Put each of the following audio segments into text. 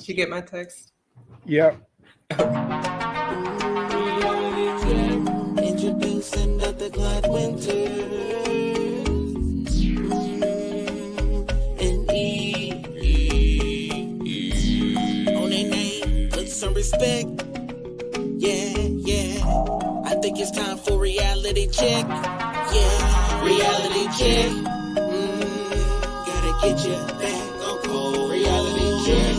Did you get my text? Yep. Introducing Dr. Clyde Winters. And on their name, put some respect. Yeah. I think it's time for reality check. Yeah, reality check. Gotta get you back on cold. Reality check.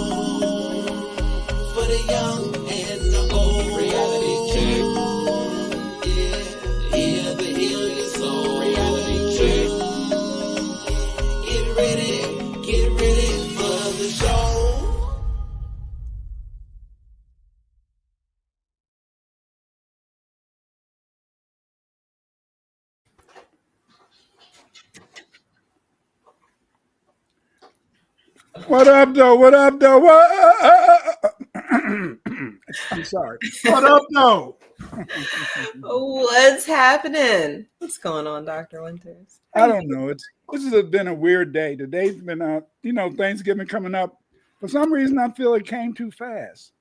For the young and the old. Reality check. Yeah, the heal your soul. Reality check. Get ready for the show. What up, though? I'm sorry. What up, though? What's happening? What's going on, Dr. Winters? I don't know. This has been a weird day. Today's been, Thanksgiving coming up. For some reason, I feel it came too fast.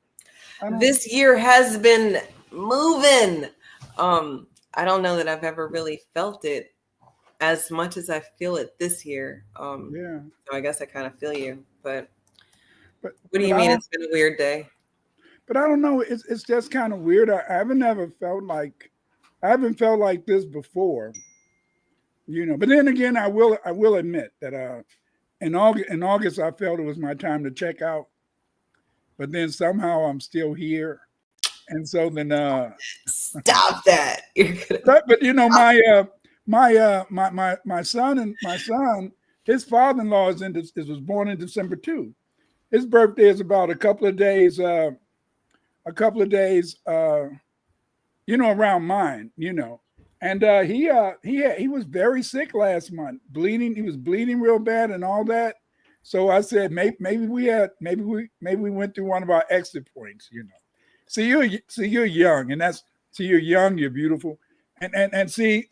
This year has been moving. I don't know that I've ever really felt it as much as I feel it this year. Yeah. So I guess I kind of feel you. But what do you mean it's been a weird day? But I don't know. It's just kind of weird. I haven't felt like this before. But then again, I will admit that in August I felt it was my time to check out. But then somehow I'm still here. And so then stop that. But my son, his father-in-law was born in December too. His birthday is about a couple of days around mine, And he was very sick last month, bleeding. He was bleeding real bad and all that. So I said, maybe we went through one of our exit points, See, you're young, and you're young, you're beautiful, and see,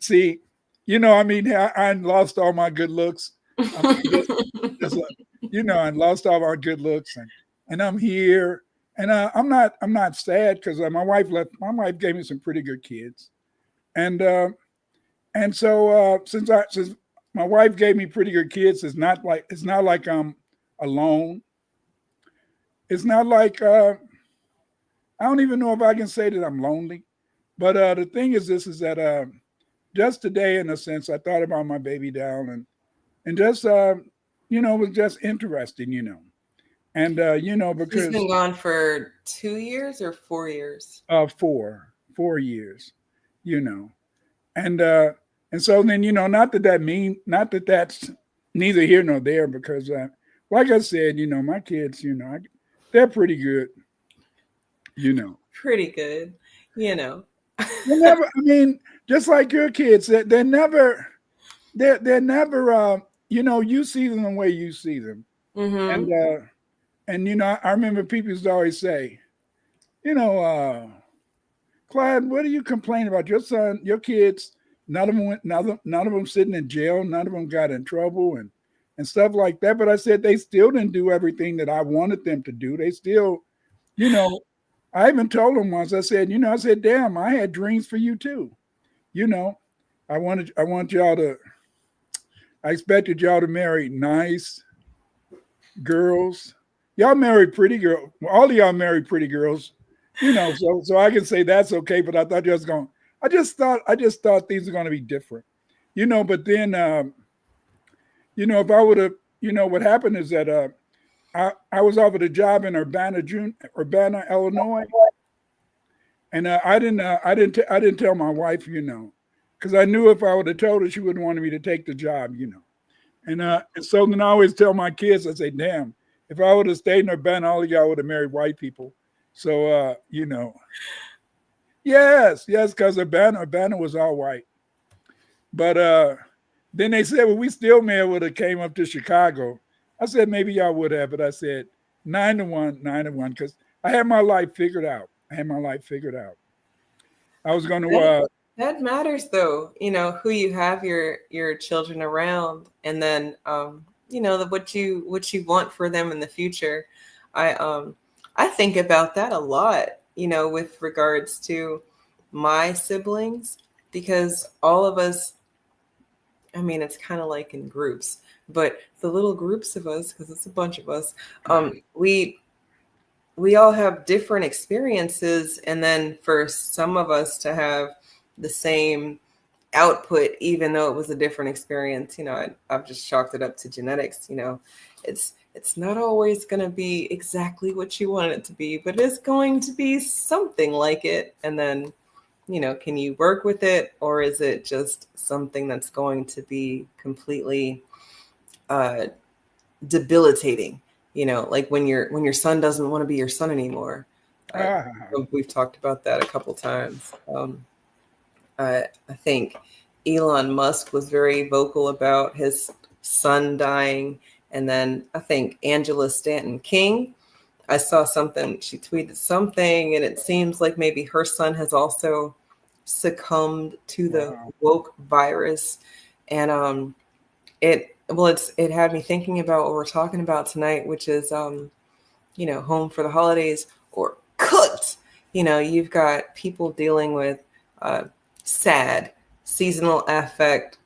I lost all my good looks, I lost all my good looks, and I'm here, and I'm not sad because my wife gave me some pretty good kids, and so since my wife gave me pretty good kids, it's not like I'm alone. It's not like I don't even know if I can say that I'm lonely, but the thing is that just today, in a sense, I thought about my baby down and just it was just interesting, and because he's been gone for 2 years or 4 years. 4 years, and so then not that that's neither here nor there because like I said, my kids, they're pretty good. Pretty good, Never, I mean, just like your kids, they're never, you see them the way you see them. Mm-hmm. And I remember people used to always say, Clyde, what do you complain about? Your son, your kids, none of them sitting in jail, none of them got in trouble and stuff like that. But I said they still didn't do everything that I wanted them to do. They still, I even told them once, I said, damn, I had dreams for you too. I expected y'all to marry nice girls. Y'all married pretty girls. All of y'all married pretty girls, so I can say that's okay. But I thought I just thought these are going to be different, but then, if I would have, what happened is that, I was offered a job in Urbana, Illinois, and I didn't tell my wife, because I knew if I would have told her, she wouldn't want me to take the job, and so then I always tell my kids, I say, damn, if I would have stayed in Urbana, all of y'all would have married white people. So yes, because Urbana was all white, but then they said, well, we still may have would have came up to Chicago. I said, maybe y'all would have, but I said 9-1, because I had my life figured out. I was going to. That matters, though. Who you have your children around, and then what you want for them in the future. I I think about that a lot, with regards to my siblings, because all of us, I mean, it's kind of like in groups, but the little groups of us, because it's a bunch of us, we all have different experiences, and then for some of us to have the same output, even though it was a different experience, I've just chalked it up to genetics. It's not always going to be exactly what you want it to be, but it's going to be something like it. And then, can you work with it, or is it just something that's going to be completely debilitating? Like when your son doesn't want to be your son anymore. We've talked about that a couple times. I think Elon Musk was very vocal about his son dying. And then I think Angela Stanton King, I saw something, she tweeted something, and it seems like maybe her son has also succumbed to the woke virus. And it had me thinking about what we're talking about tonight, which is Home for the Holidays, or Cooked. You've got people dealing with SAD, seasonal affect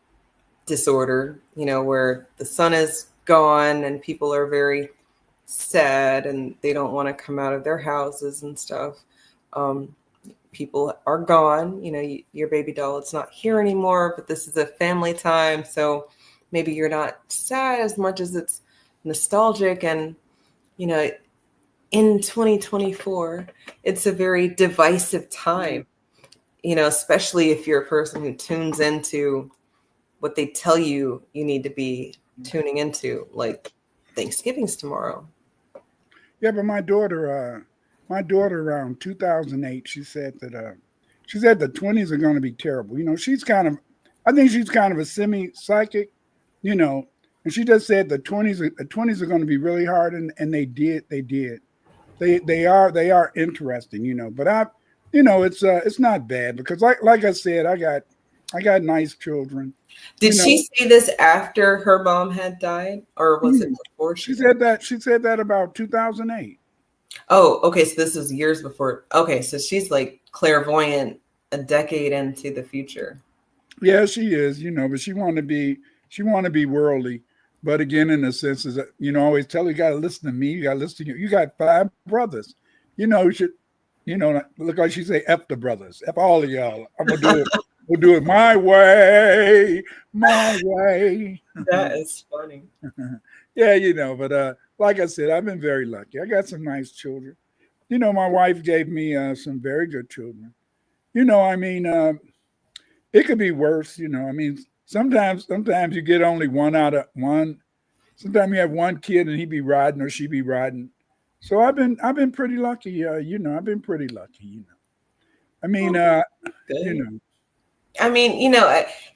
disorder, where the sun is gone and people are very sad and they don't want to come out of their houses and stuff. People are gone, your baby doll, it's not here anymore, but this is a family time. So maybe you're not sad as much as it's nostalgic. And, in 2024, it's a very divisive time, especially if you're a person who tunes into what they tell you need to be tuning into, like Thanksgiving's tomorrow. Yeah, but my daughter around 2008, she said that the 20s are going to be terrible. I think she's kind of a semi-psychic, and she just said the 20s are going to be really hard, and they did. They are interesting, but it's not bad, because like I said, I got nice children. Did she say this after her mom had died, or was it before? She said that about 2008. Oh, okay. So this was years before. Okay, so she's like clairvoyant a decade into the future. Yeah, she is, but she want to be worldly. But again, in a sense, is that, I always tell her, you got to listen to me. You got to listen to you. You got 5 brothers. You should, look like she say, F the brothers, F all of y'all. I'm gonna do it. We'll do it my way. That is funny. Yeah, but like I said, I've been very lucky. I got some nice children. My wife gave me some very good children. It could be worse. Sometimes you get only one out of one. Sometimes you have one kid and he be riding or she be riding. So I've been pretty lucky. I've been pretty lucky.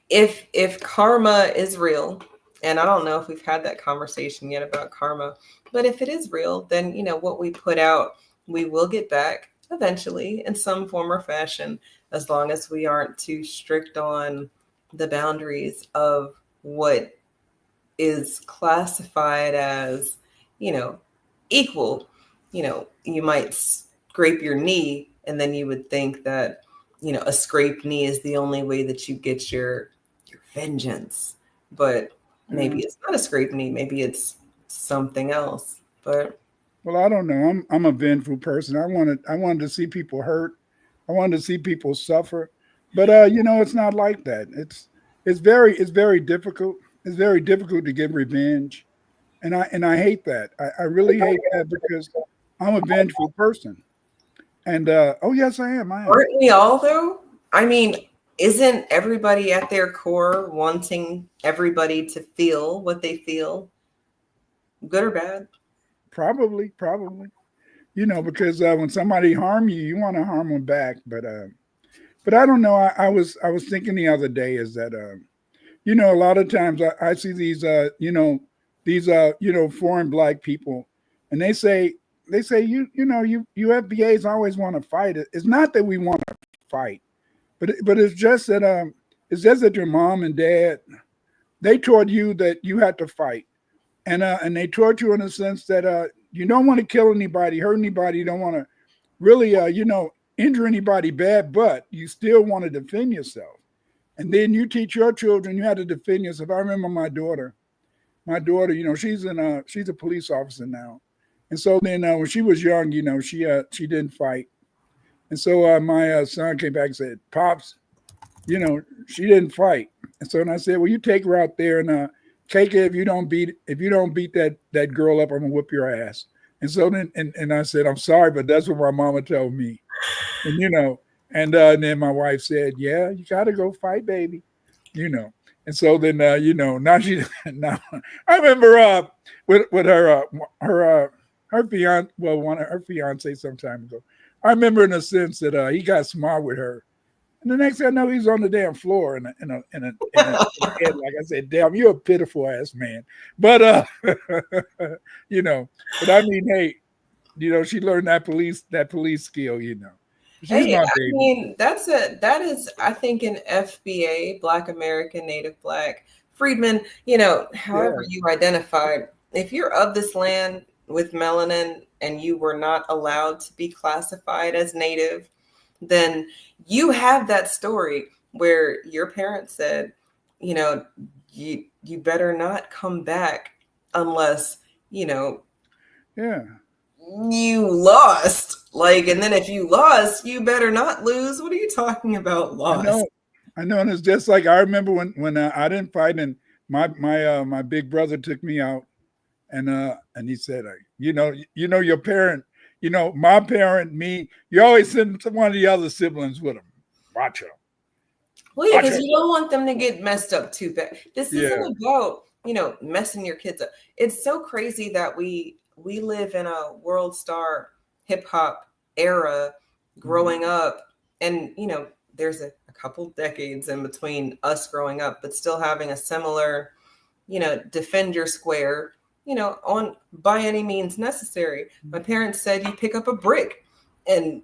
If karma is real, and I don't know if we've had that conversation yet about karma, but if it is real, then, what we put out, we will get back eventually in some form or fashion, as long as we aren't too strict on the boundaries of what is classified as, equal. You might scrape your knee, and then you would think that, a scraped knee is the only way that you get your vengeance. But maybe it's not a scraped knee. Maybe it's something else. But well, I don't know. I'm a vengeful person. I wanted to see people hurt. I wanted to see people suffer. But it's not like that. It's very difficult. It's very difficult to get revenge, and I hate that. I really hate that, because I'm a vengeful person. And oh yes, I am. Aren't we all, though? I mean, isn't everybody at their core wanting everybody to feel what they feel, good or bad? Probably. Because when somebody harm you, you want to harm them back. But I don't know. I was thinking the other day is that a lot of times I see these foreign black people, and they say you FBAs always want to fight. It's not that we want to fight, but it's just that your mom and dad, they taught you that you had to fight, and they taught you in a sense that you don't want to kill anybody, hurt anybody. You don't want to really, injure anybody bad, but you still want to defend yourself. And then you teach your children you have to defend yourself. I remember my daughter, she's a police officer now. And so then when she was young, she didn't fight. And so my son came back and said, "Pops, she didn't fight." And so then I said, "Well, you take her out there and KK, if you don't beat that girl up, I'm gonna whoop your ass." And so then and I said, "I'm sorry, but that's what my mama told me." And then my wife said, "Yeah, you gotta go fight, baby." And so then now I remember with her fiance, one of her fiance some time ago. I remember in a sense that he got smart with her. And the next thing I know, he's on the damn floor in a like I said, "Damn, you're a pitiful ass man." But but I mean, hey, she learned that police skill, She's Hey, my I baby. mean, that is, I think, an FBA, Black American, Native Black, Freedman, however you identified. If you're of this land with melanin and you were not allowed to be classified as Native, then you have that story where your parents said, you better not come back unless, you lost. And then if you lost, you better not lose. What are you talking about, lost? I know, and it's just like I remember when I didn't fight, and my big brother took me out, and he said, your parent, my parent, me, you always send one of the other siblings with them. Watch out. Well, yeah, because you don't want them to get messed up too bad. This isn't about messing your kids up. It's so crazy that we live in a world star hip hop era growing up, and there's a couple decades in between us growing up, but still having a similar defend your square on by any means necessary. My parents said you pick up a brick and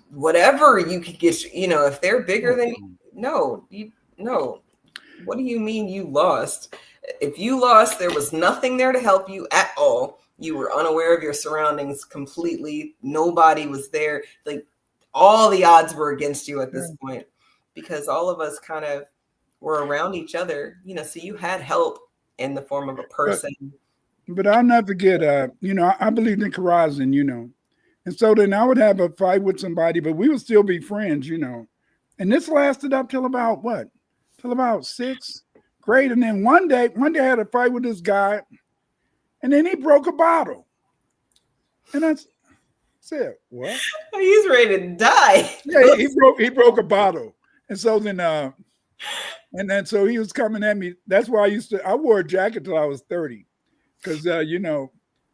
whatever you could get, if they're bigger than you, no. What do you mean you lost? If you lost, there was nothing there to help you at all. You were unaware of your surroundings completely. Nobody was there. Like, all the odds were against you at this point, because all of us kind of were around each other, so you had help in the form of a person. But I'll not forget, I believed in Karazin, and so then I would have a fight with somebody, but we would still be friends, and this lasted up till about sixth grade. And then one day I had a fight with this guy, and then he broke a bottle. And I said, "What?" He's ready to die. Yeah, he broke a bottle. And so then so he was coming at me. That's why I wore a jacket till I was 30. Because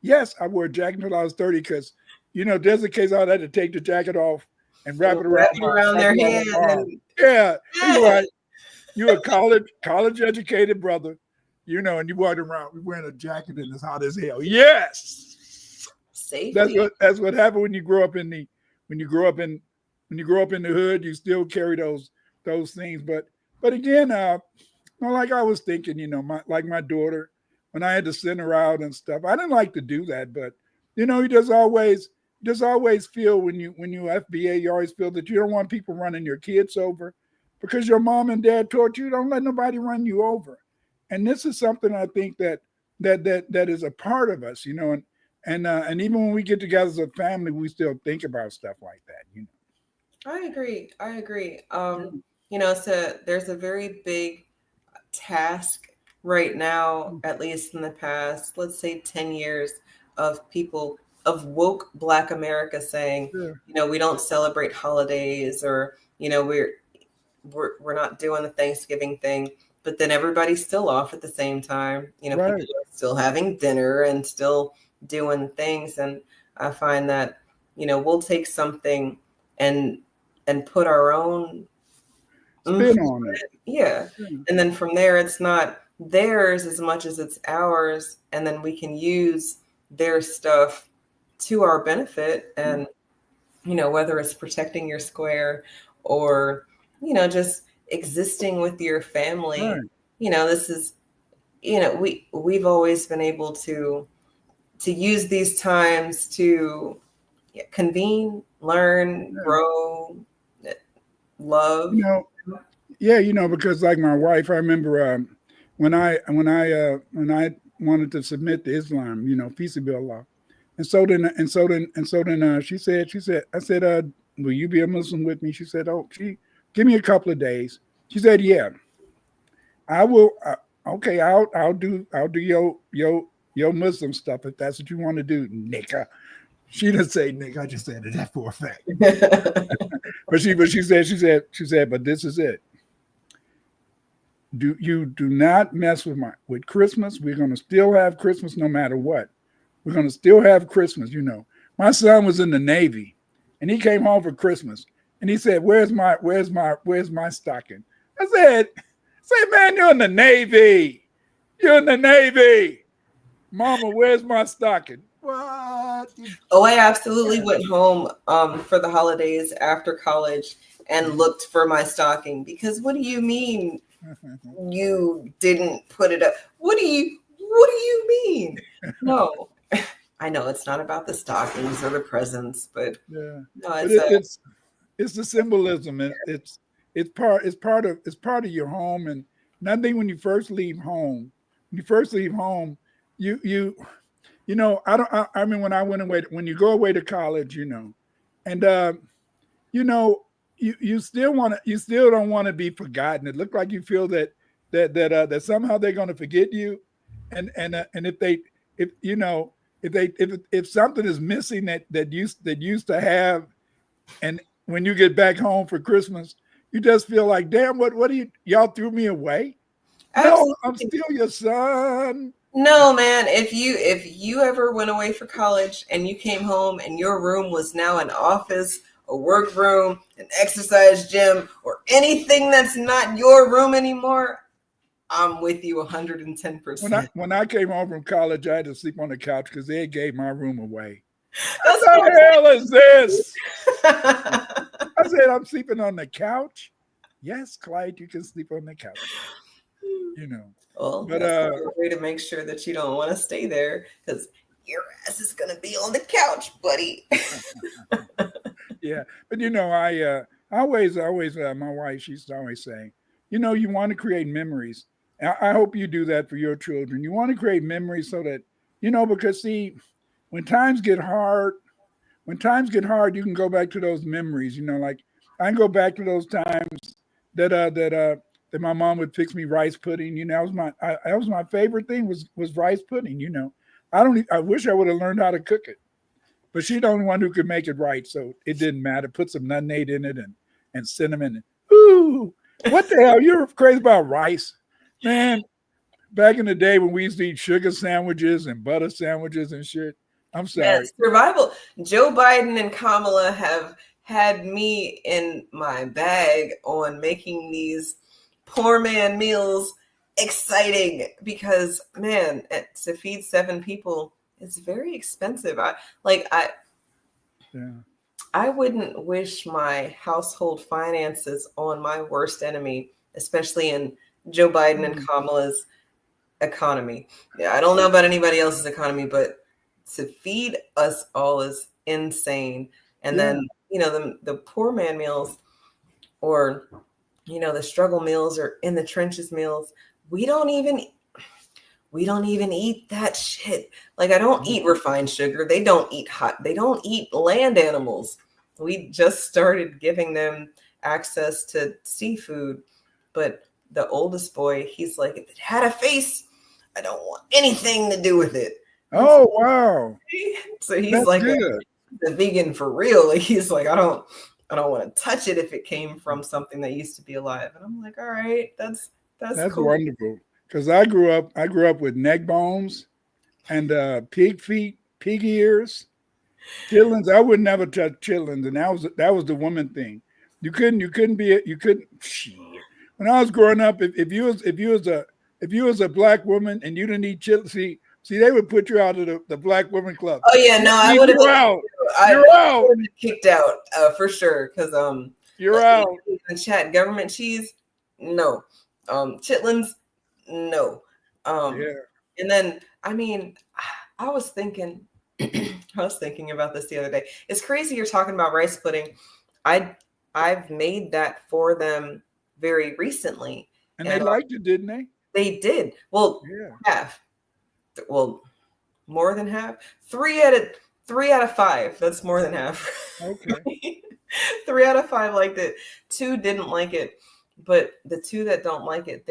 yes, I wore a jacket till I was 30, because there's a case I had to take the jacket off and wrap it around their hand. Yeah, you're right. You're a college educated brother, and you walked around wearing a jacket and it's hot as hell. Yes. Safety. That's what happened when you grow up in the hood. You still carry those things. But again, like I was thinking, my daughter, when I had to send her out and stuff, I didn't like to do that, but you just always feel when you FBA, you always feel that you don't want people running your kids over, because your mom and dad taught you don't let nobody run you over. And this is something I think that is a part of us, and even when we get together as a family, we still think about stuff like that, I agree. So there's a very big task right now, at least in the past, let's say 10 years, of people of woke Black America saying, we don't celebrate holidays, or, we're not doing the Thanksgiving thing, but then everybody's still off at the same time. People are still having dinner and still doing things. And I find that, we'll take something and put our own spin on it. Yeah. And then from there, it's not theirs as much as it's ours. And then we can use their stuff to our benefit. And, whether it's protecting your square or, just existing with your family, this is, we've always been able to use these times to convene, learn, grow, love. Because like my wife, I remember when I wanted to submit to Islam, Fisabilillah. And so then she said, I said, will you be a Muslim with me? She said, give me a couple of days. She said, yeah, I will. Okay, I'll do your Muslim stuff if that's what you want to do, nigga. She didn't say nigga. I just said that for a fact. but she said, but this is it. Do not mess with Christmas. We're gonna still have Christmas no matter what. We're gonna still have Christmas. My son was in the Navy, and he came home for Christmas, and he said, "Where's my stocking?" I said, "Man, you're in the Navy. You're in the Navy, Mama. Where's my stocking?" What? Oh, I absolutely went home for the holidays after college and looked for my stocking, because what do you mean you didn't put it up? What do you mean? No. I know it's not about the stockings or the presents, but no, it's the symbolism. It's part of your home. And nothing when you first leave home. I mean, when I went away, when you go away to college, and you still don't want to be forgotten. It looked like you feel that somehow they're going to forget you, and if something is missing that used to have, and when you get back home for Christmas, you just feel like, damn, what do y'all threw me away? Absolutely. No, I'm still your son. No, man, if you ever went away for college and you came home and your room was now an office, a work room, an exercise gym, or anything that's not your room anymore, I'm with you 110%. When I came home from college, I had to sleep on the couch because they gave my room away. What the hell is this? I said, I'm sleeping on the couch. Yes, Clyde, you can sleep on the couch. Well, but that's a way to make sure that you don't want to stay there, because your ass is gonna be on the couch, buddy. Yeah, but I always my wife, she's always saying, you want to create memories. I hope you do that for your children. You want to create memories so that because see, when times get hard, you can go back to those memories. Like I can go back to those times that my mom would fix me rice pudding. That was my favorite thing was rice pudding. I wish I would have learned how to cook it, but she's the only one who could make it right, so it didn't matter. Put some nutmeg in it and cinnamon. Ooh, what the hell? You're crazy about rice, man. Back in the day when we used to eat sugar sandwiches and butter sandwiches and shit. I'm sorry. Man, survival. Joe Biden and Kamala have had me in my bag on making these poor man meals exciting, because man, to feed 7 people, it's very expensive. I wouldn't wish my household finances on my worst enemy, especially in Joe Biden and Kamala's economy. Yeah, I don't know about anybody else's economy, but to feed us all is insane. And then the poor man meals, or the struggle meals, or in the trenches meals, we don't even eat that shit. Like, I don't eat refined sugar. They don't eat land animals. We just started giving them access to seafood. But the oldest boy, he's like, if it had a face, I don't want anything to do with it. Oh, wow. So he's like the vegan for real. Like, he's like, I don't want to touch it if it came from something that used to be alive. And I'm like, all right, that's cool. Wonderful. Because I grew up with neck bones and pig feet, pig ears, chitlins. I would never touch chitlins, and that was the woman thing. You couldn't. Shit. When I was growing up, if you was a black woman and you didn't eat chitlins, see, they would put you out of the black women club. Oh yeah, no, I would have been out. You're out. Kicked out for sure. Because you're out. In chat, government cheese, no. Chitlins, no. And then I I was thinking about this the other day. It's crazy you're talking about rice pudding. I've made that for them very recently. And they liked it, didn't they? They did. Well, yeah. Half. Well, more than half. 3 out of 5. That's more than half. Okay. 3 out of 5 liked it. 2 didn't like it. But the 2 that don't like it,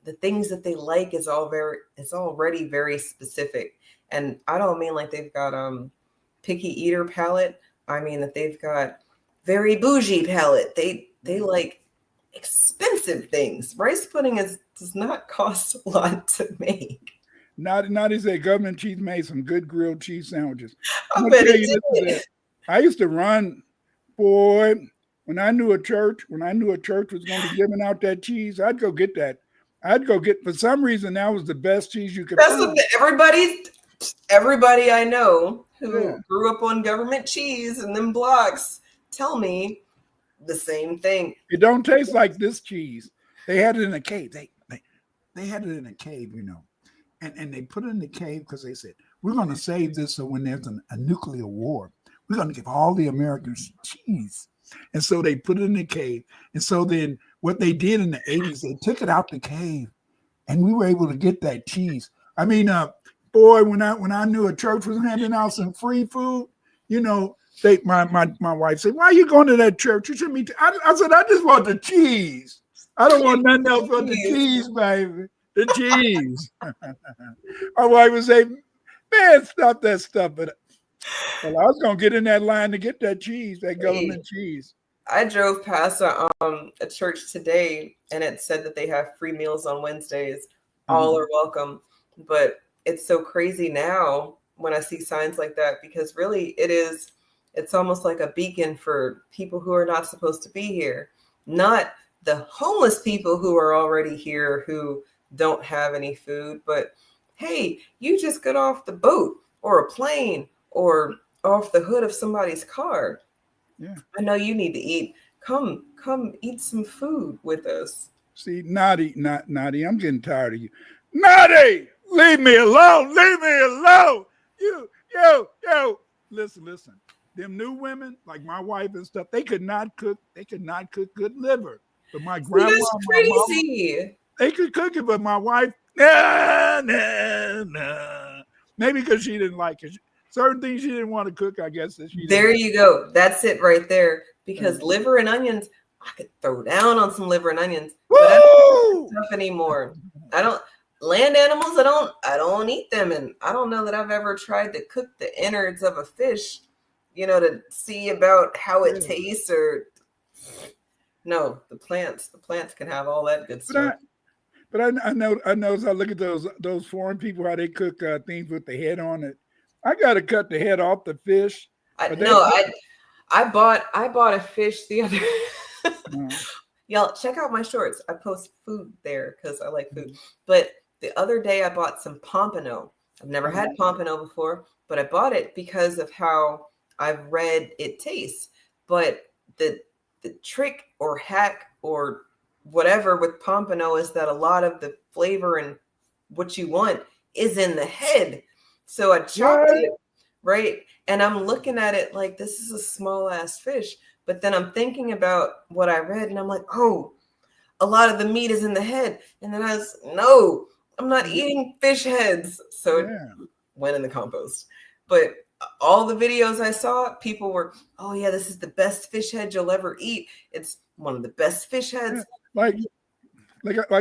the things that they like is already very specific. And I don't mean like they've got picky eater palate. I mean that they've got very bougie palate. They like expensive things. Rice pudding does not cost a lot to make. Not as a government cheese made some good grilled cheese sandwiches. I bet it did. I used to run, boy, when I knew a church was going to be giving out that cheese, I'd go get that. For some reason, that was the best cheese you could find. Everybody I know who grew up on government cheese and them blocks tell me the same thing. It don't taste like this cheese. They had it in a cave. They had it in a cave, you know. And they put it in the cave because they said, we're going to save this so when there's a nuclear war, we're going to give all the Americans cheese. And so they put it in the cave. And so then what they did in the 80s, they took it out the cave and we were able to get that cheese. I mean, boy, when I knew a church was handing out some free food, you know, my wife said, why are you going to that church? You should be. I said, I just want the cheese. I don't want nothing else but the cheese, baby. The cheese. My wife would say, man, stop that stuff. But I was going to get in that line to get that cheese, that government cheese. I drove past a church today and it said that they have free meals on Wednesdays. All are welcome. But it's so crazy now when I see signs like that, because really it's almost like a beacon for people who are not supposed to be here. Not the homeless people who are already here who don't have any food, but hey, you just got off the boat or a plane or off the hood of somebody's car. Yeah. I know you need to eat. Come eat some food with us. See, Naughty, I'm getting tired of you. Naughty, leave me alone. Leave me alone. Yo. Listen. Them new women, like my wife and stuff, they could not cook good liver. But my grandma, that's crazy. Mama, they could cook it, but my wife, nah. Maybe because she didn't like it. Certain things she didn't want to cook, I guess. There you go. That's it right there. Because liver and onions, I could throw down on some liver and onions, but I don't eat stuff anymore. Land animals, I don't eat them, and I don't know that I've ever tried to cook the innards of a fish, you know, to see about how it tastes. Or no, the plants can have all that good stuff. But I know as I look at those foreign people, how they cook things with the head on it. I got to cut the head off the fish. I bought a fish the other. Y'all check out my shorts. I post food there because I like food. But the other day I bought some pompano. I've never had pompano before, but I bought it because of how I've read it tastes. But the trick or hack or whatever with pompano is that a lot of the flavor and what you want is in the head. So I chopped it, right? And I'm looking at it like this is a small ass fish. But then I'm thinking about what I read and I'm like, oh, a lot of the meat is in the head. And then no, I'm not eating fish heads. So it went in the compost. But all the videos I saw, people were, oh yeah, this is the best fish head you'll ever eat. It's one of the best fish heads. Like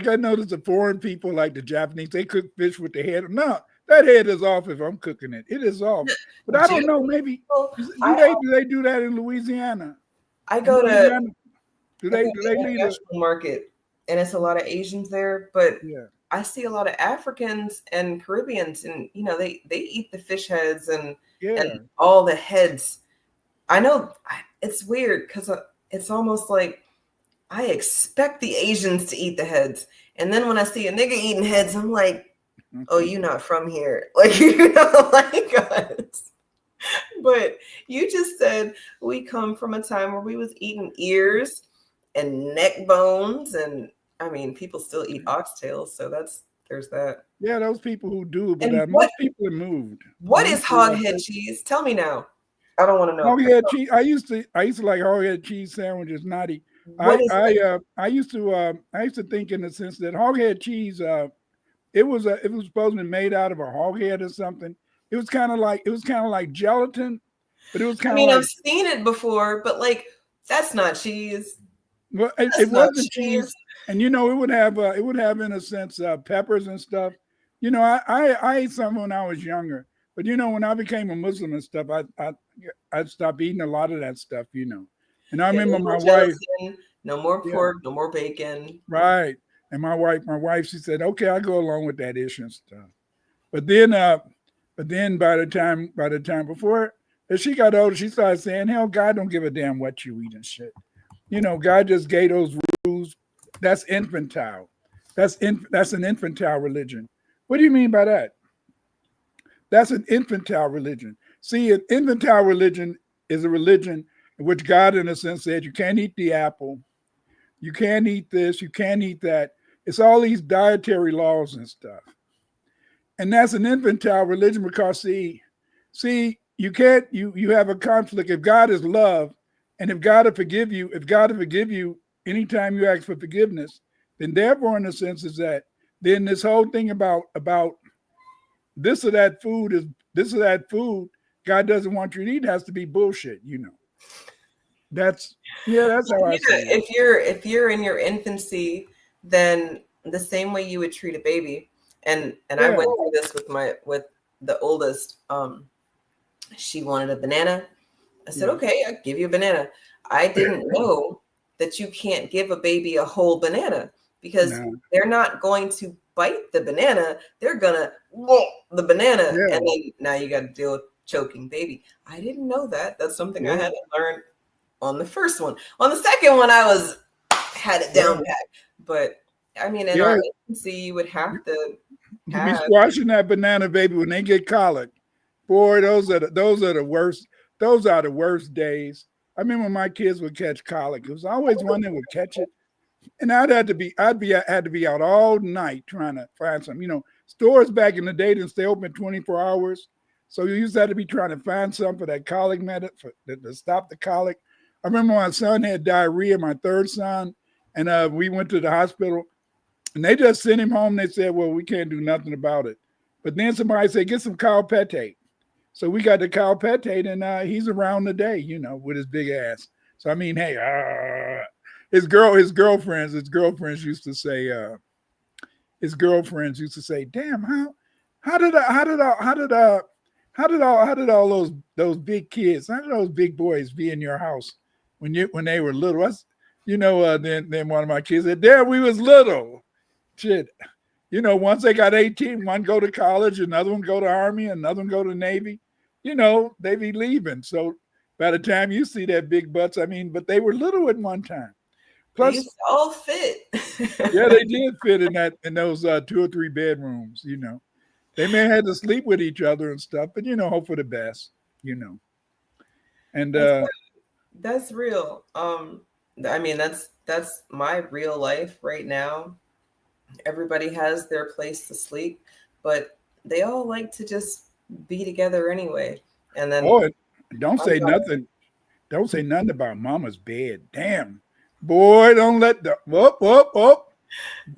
I noticed the foreign people, like the Japanese, they cook fish with the head. No, that head is off if I'm cooking it. It is off. But I don't know, maybe do they do that in Louisiana? I go to the market and it's a lot of Asians there, but I see a lot of Africans and Caribbeans, and you know, they eat the fish heads and all the heads. I know it's weird because it's almost like I expect the Asians to eat the heads. And then when I see a nigga eating heads, I'm like, oh, you're not from here. Like, you don't like us. But you just said we come from a time where we was eating ears and neck bones. And I mean, people still eat oxtails. So that's There's that. Yeah, those people who do, but And most people have moved. What is hoghead cheese? Tell me now. I don't want to know. Hoghead cheese. I used to like hoghead cheese sandwiches. Naughty. I used to think in the sense that hoghead cheese. It was supposed to be made out of a hog head or something. It was kind of like gelatin, but it was kind of. I mean, I've seen it before, but like that's not cheese. Well, it wasn't cheese, and it would have in a sense peppers and stuff. I ate some when I was younger, but when I became a Muslim and stuff, I stopped eating a lot of that stuff. And I remember my wife. No more pork, no more bacon. Right. And my wife, she said, "Okay, I'll go along with that issue and stuff." But then by the time before, as she got older, she started saying, "Hell, God don't give a damn what you eat and shit. God just gave those rules. That's infantile. That's an infantile religion." What do you mean by that? That's an infantile religion. See, an infantile religion is a religion in which God, in a sense, said you can't eat the apple, you can't eat this, you can't eat that. It's all these dietary laws and stuff. And that's an infantile religion because see, you can't, you have a conflict. If God is love, and if God will forgive you anytime you ask for forgiveness, then therefore, in a sense, is that then this whole thing about this or that food God doesn't want you to eat has to be bullshit, That's how I see it. If you're in your infancy, then the same way you would treat a baby, and I went through this with the oldest. She wanted a banana. I said, "Okay, I'll give you a banana." I didn't know that you can't give a baby a whole banana because they're not going to bite the banana. They're gonna the banana, and then now you got to deal with choking baby. I didn't know that. That's something I had to learn on the first one. On the second one, I had it down pat. But I mean, in our infancy, you would have to. You be squashing that banana, baby, when they get colic. Boy, those are the worst. Those are the worst days. I remember when my kids would catch colic. It was always one that would catch it, and I'd had to be out all night trying to find some. Stores back in the day didn't stay open 24 hours, so you used to have to be trying to find something for that colic method to stop the colic. I remember my son had diarrhea, my third son, and we went to the hospital, and they just sent him home. They said, "Well, we can't do nothing about it." But then somebody said, "Get some Calpete." So we got the Calpete, and he's around today, with his big ass. So I mean, hey, his girlfriends used to say, "Damn, how did all those big kids, how did those big boys be in your house when they were little?" Then one of my kids said, "There, we was little." Shit. Once they got 18, one go to college, another one go to Army, another one go to Navy. They be leaving. So by the time you see that big butts, I mean, but they were little at one time. Plus, they all fit. Yeah, they did fit in those 2 or 3 bedrooms. They may have had to sleep with each other and stuff, but hope for the best. And that's real. I mean, that's my real life right now. Everybody has their place to sleep, but they all like to just be together anyway. And then don't say nothing. Don't say nothing about mama's bed. Damn, boy, don't let the whoop.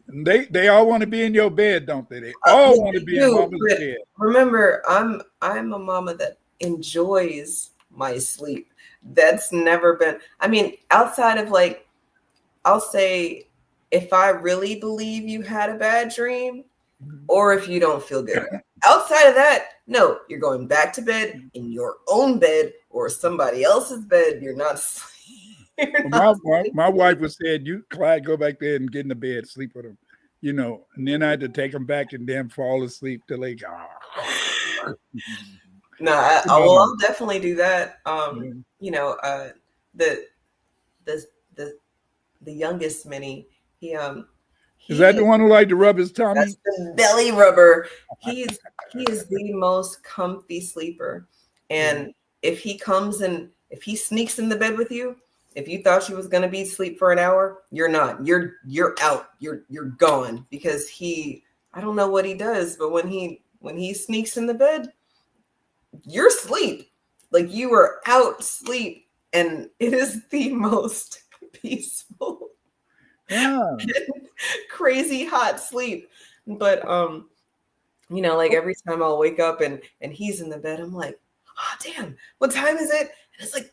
They all want to be in your bed, don't they? They all want to be in mama's bed. Remember, I'm a mama that enjoys my sleep. That's never been. I mean, outside of like, I'll say, if I really believe you had a bad dream, or if you don't feel good. Outside of that, no, you're going back to bed in your own bed or somebody else's bed. You're not sleeping. My wife was saying, Clyde, go back there and get in the bed, sleep with him, and then I had to take him back and then fall asleep till they go. No, I'll definitely do that. The youngest Minnie, is that the one who liked to rub his tummy? That's the belly rubber. He is the most comfy sleeper. And if he sneaks in the bed with you, if you thought you was going to be asleep for an hour, you're not. You're out. You're gone because he I don't know what he does, but when he sneaks in the bed, you're asleep. Like you are out sleep, and it is the most peaceful, crazy hot sleep. But like every time I'll wake up and he's in the bed, I'm like, oh damn, what time is it? And it's like,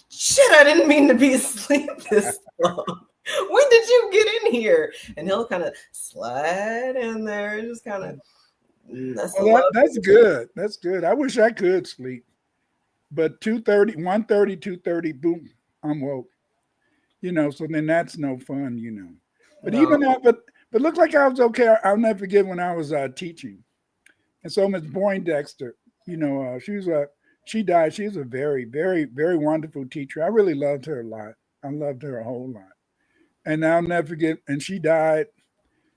shit, I didn't mean to be asleep this long. When did you get in here? And he'll kind of slide in there and just kind of. That's good. That's good. I wish I could sleep, but 2:30, 1:30, 2:30, boom, I'm woke. So then that's no fun. But No. even that, but looked like I was okay. I'll never forget when I was teaching, and so Miss Poindexter, she died. She was a very, very, very wonderful teacher. I really loved her a lot. I loved her a whole lot, and I'll never forget. And she died.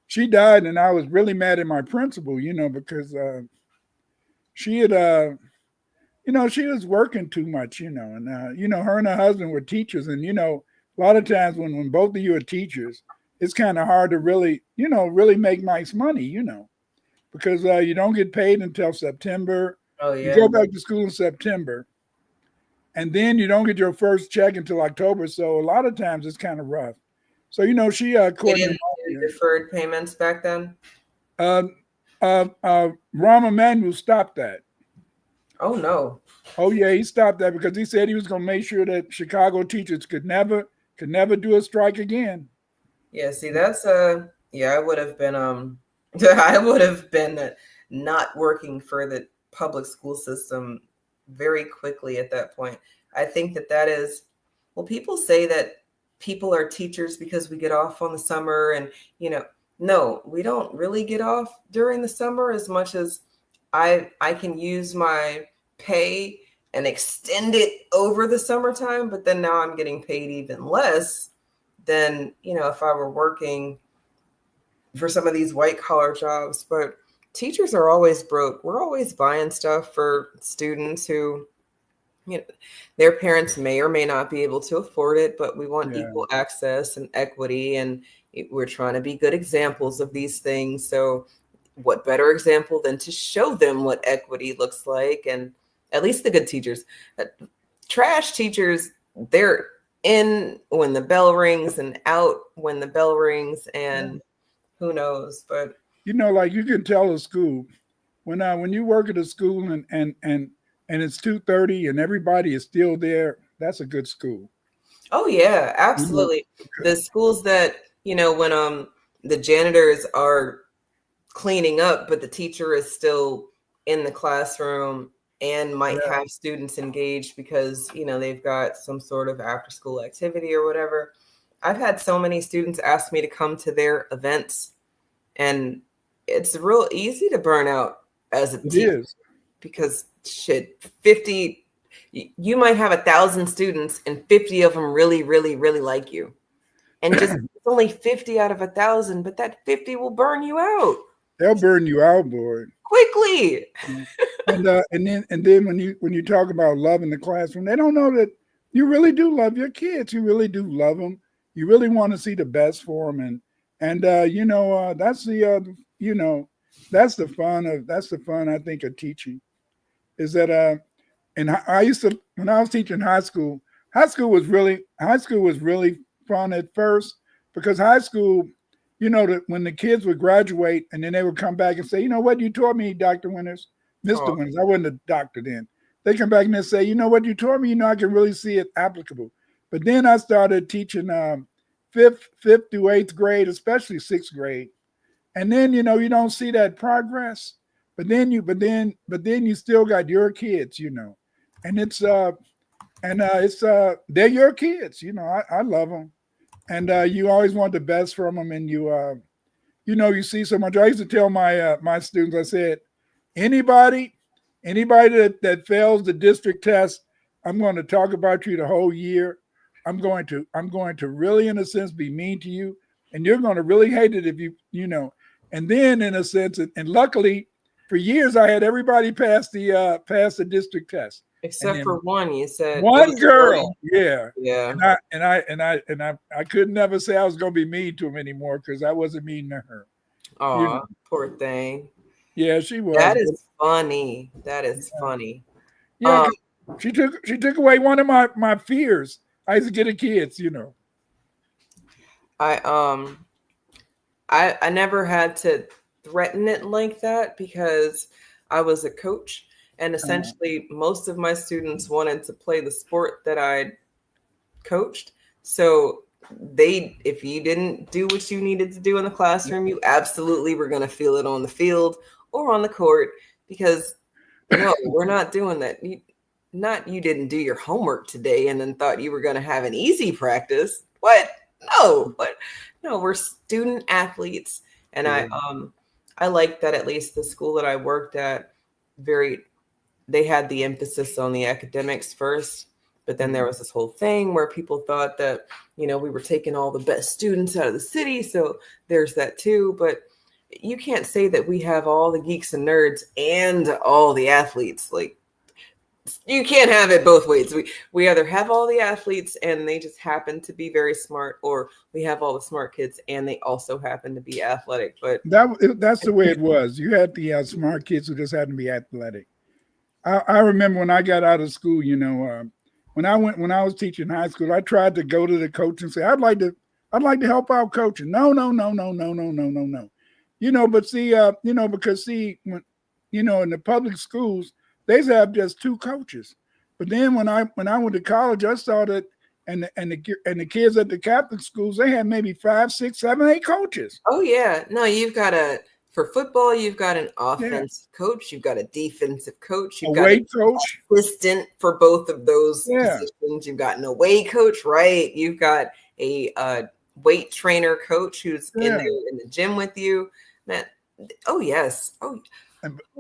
She died, and I was really mad at my principal, because she had, she was working too much, and her and her husband were teachers, and a lot of times when both of you are teachers, it's kind of hard to really, really make nice money, because you don't get paid until September. Oh yeah. You go back to school in September, and then you don't get your first check until October. So a lot of times it's kind of rough. So she didn't do deferred payments back then. Rahm Emanuel stopped that. Oh no. Oh yeah, he stopped that because he said he was going to make sure that Chicago teachers could never do a strike again. Yeah, see, that's I would have been I would have been not working for the public school system very quickly at that point. I think that is, well, people say that people are teachers because we get off on the summer, and no, we don't really get off during the summer as much as I can use my pay and extend it over the summertime, but then now I'm getting paid even less than if I were working for some of these white collar jobs. But teachers are always broke. We're always buying stuff for students who their parents may or may not be able to afford it, but we want equal access and equity, and we're trying to be good examples of these things. So what better example than to show them what equity looks like? And at least the good teachers. Trash teachers, they're in when the bell rings and out when the bell rings, and who knows? But like you can tell a school when you work at a school and it's 2:30 and everybody is still there, that's a good school. Oh yeah, absolutely. The schools that when the janitors are cleaning up, but the teacher is still in the classroom and might have students engaged because they've got some sort of after school activity or whatever. I've had so many students ask me to come to their events, and it's real easy to burn out as a teacher because 50, you might have 1,000 students and 50 of them really, really, really like you, and just it's only 50 out of 1,000, but that 50 will burn you out. They'll burn you out, boy, quickly. And then when you talk about love in the classroom, they don't know that you really do love your kids. You really do love them. You really want to see the best for them, and that's the fun I think of teaching, is that and I used to, when I was teaching high school was really fun at first, because high school, when the kids would graduate and then they would come back and say, what you taught me, Dr. Winters, Mr. Winters, I wasn't a doctor then. They come back and they say, what you taught me, I can really see it applicable. But then I started teaching fifth through eighth grade, especially sixth grade. And then, you don't see that progress, but then you still got your kids, and it's they're your kids, I love them. And you always want the best from them, and you see so much. I used to tell my students, I said, anybody that fails the district test, I'm going to talk about you the whole year. I'm going to really, in a sense, be mean to you, and you're going to really hate it if And then, in a sense, and luckily, for years, I had everybody pass the district test. Except for one, you said one girl, yeah. And I could never say I was going to be mean to him anymore, because I wasn't mean to her. Oh, poor thing. Yeah, she was. That is funny. That is funny. Yeah, she took away one of my fears. I used to get the kids, I never had to threaten it like that because I was a coach, and essentially most of my students wanted to play the sport that I coached. So if you didn't do what you needed to do in the classroom, you absolutely were going to feel it on the field or on the court, because no, we're not doing that. You didn't do your homework today and then thought you were going to have an easy practice. What? No, we're student athletes. And I like that at least the school that I worked at, they had the emphasis on the academics first. But then there was this whole thing where people thought that, we were taking all the best students out of the city. So there's that too. But you can't say that we have all the geeks and nerds and all the athletes. Like, you can't have it both ways. We either have all the athletes and they just happen to be very smart, or we have all the smart kids and they also happen to be athletic. But that's the way it was. You had the smart kids who just happened to be athletic. I remember when I got out of school, when I was teaching high school, I tried to go to the coach and say, I'd like to help out coaching. No. But see, because when, in the public schools, they have just 2 coaches. But then when I went to college, I saw that, and the kids at the Catholic schools, they had maybe 5, 6, 7, 8 coaches. Oh yeah, no, for football, you've got an offensive coach, you've got a defensive coach, you've got weight coach, assistant for both of those positions. You've got an away coach, right? You've got a weight trainer coach who's in there in the gym with you. Man, oh yes, oh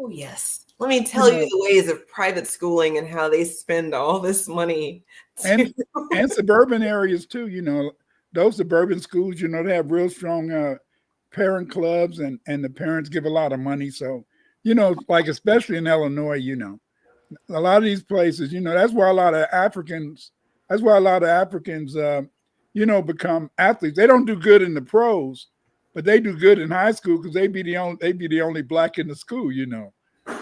yes. Let me tell you the ways of private schooling and how they spend all this money. And suburban areas too. Those suburban schools, they have real strong parent clubs, and the parents give a lot of money. So, like especially in Illinois, a lot of these places, that's why a lot of Africans, become athletes. They don't do good in the pros, but they do good in high school because they'd be the only black in the school,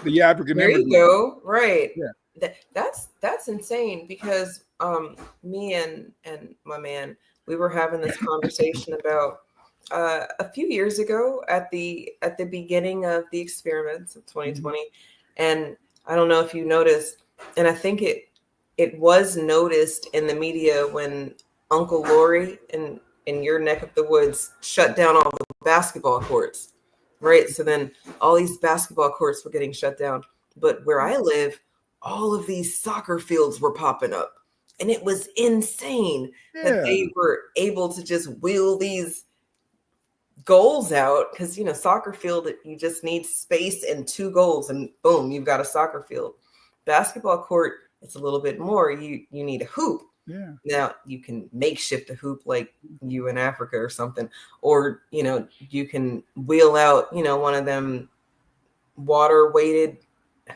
the African. There you go. Right. Yeah. That's insane, because me and my man, we were having this conversation about a few years ago at the beginning of the experiments of 2020. And I don't know if you noticed, and I think it was noticed in the media when Uncle Lori in your neck of the woods shut down all the basketball courts, right? So then all these basketball courts were getting shut down. But where I live, all of these soccer fields were popping up. And it was insane that they were able to just wheel these goals out, because soccer field, you just need space and 2 goals and boom, you've got a soccer field. Basketball court, it's a little bit more. You need a hoop. Yeah. Now you can makeshift a hoop like you in Africa or something, or you can wheel out one of them water weighted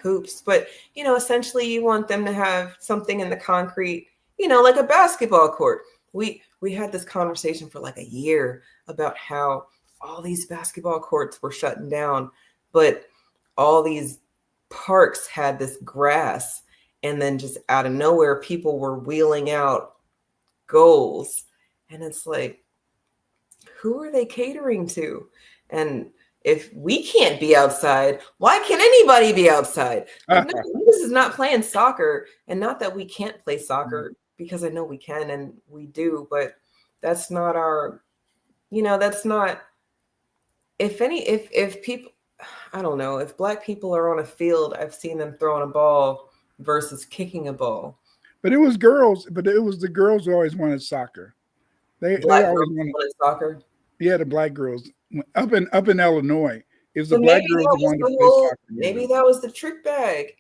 hoops, but essentially you want them to have something in the concrete, like a basketball court. We had this conversation for like a year about how all these basketball courts were shutting down, but all these parks had this grass, and then just out of nowhere, people were wheeling out goals. And it's like, who are they catering to? And if we can't be outside, why can anybody be outside? Like, no, this is not playing soccer. And not that we can't play soccer, because I know we can and we do, but that's not our, that's not, if people, I don't know, if Black people are on a field, I've seen them throwing a ball versus kicking a ball. But it was the girls who always wanted soccer. They always wanted soccer. Yeah, the Black girls up in Illinois. It was the Black girls who wanted to play soccer. Maybe that was the trick bag.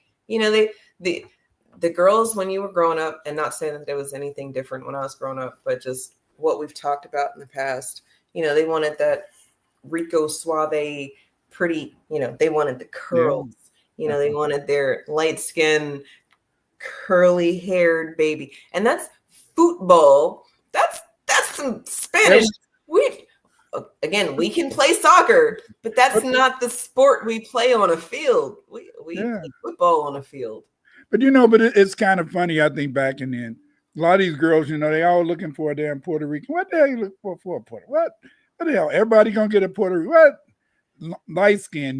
The girls, when you were growing up, and not saying that there was anything different when I was growing up, but just what we've talked about in the past, they wanted that Rico Suave, pretty, they wanted the curls, they wanted their light skin, curly haired baby. And that's football. That's some Spanish. again, we can play soccer, but that's not the sport we play on a field. We play football on a field. But but it's kind of funny. I think back in then, a lot of these girls, they all looking for a damn Puerto Rican. What the hell you look for a Puerto? What the hell? Everybody gonna get a Puerto Rican? What light skin?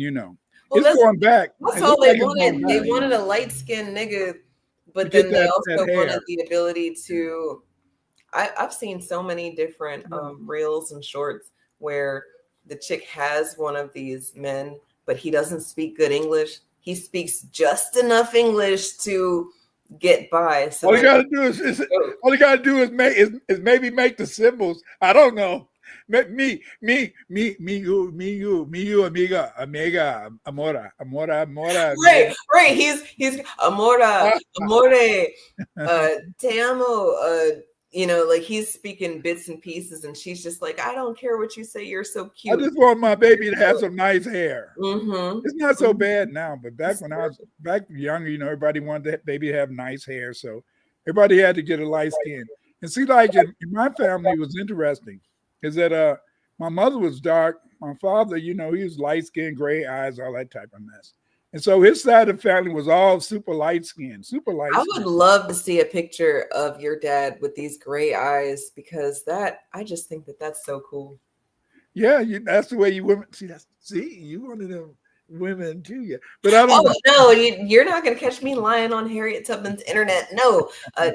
Well, it's going back. That's all they wanted. They wanted a light skinned nigga, but then they also wanted the ability to. I've seen so many different reels and shorts where the chick has one of these men, but he doesn't speak good English. He speaks just enough English to get by. So all you gotta do is maybe make the symbols. I don't know. Me, you, amiga, amora. Right. He's amora, amore, te amo. Like he's speaking bits and pieces, and she's just like, I don't care what you say. You're so cute. I just want my baby to have some nice hair. Mm-hmm. It's not so bad now, but back when I was younger, everybody wanted that baby to have nice hair, so everybody had to get a light skin. And see, like in my family, it was interesting, is that my mother was dark, my father, he was light skin, gray eyes, all that type of mess. And so his side of the family was all super light skin. I would love to see a picture of your dad with these gray eyes, because I just think that's so cool. Yeah, that's the way you women see. You one of them women too, yeah. But I don't know. No, you're not going to catch me lying on Harriet Tubman's internet. No,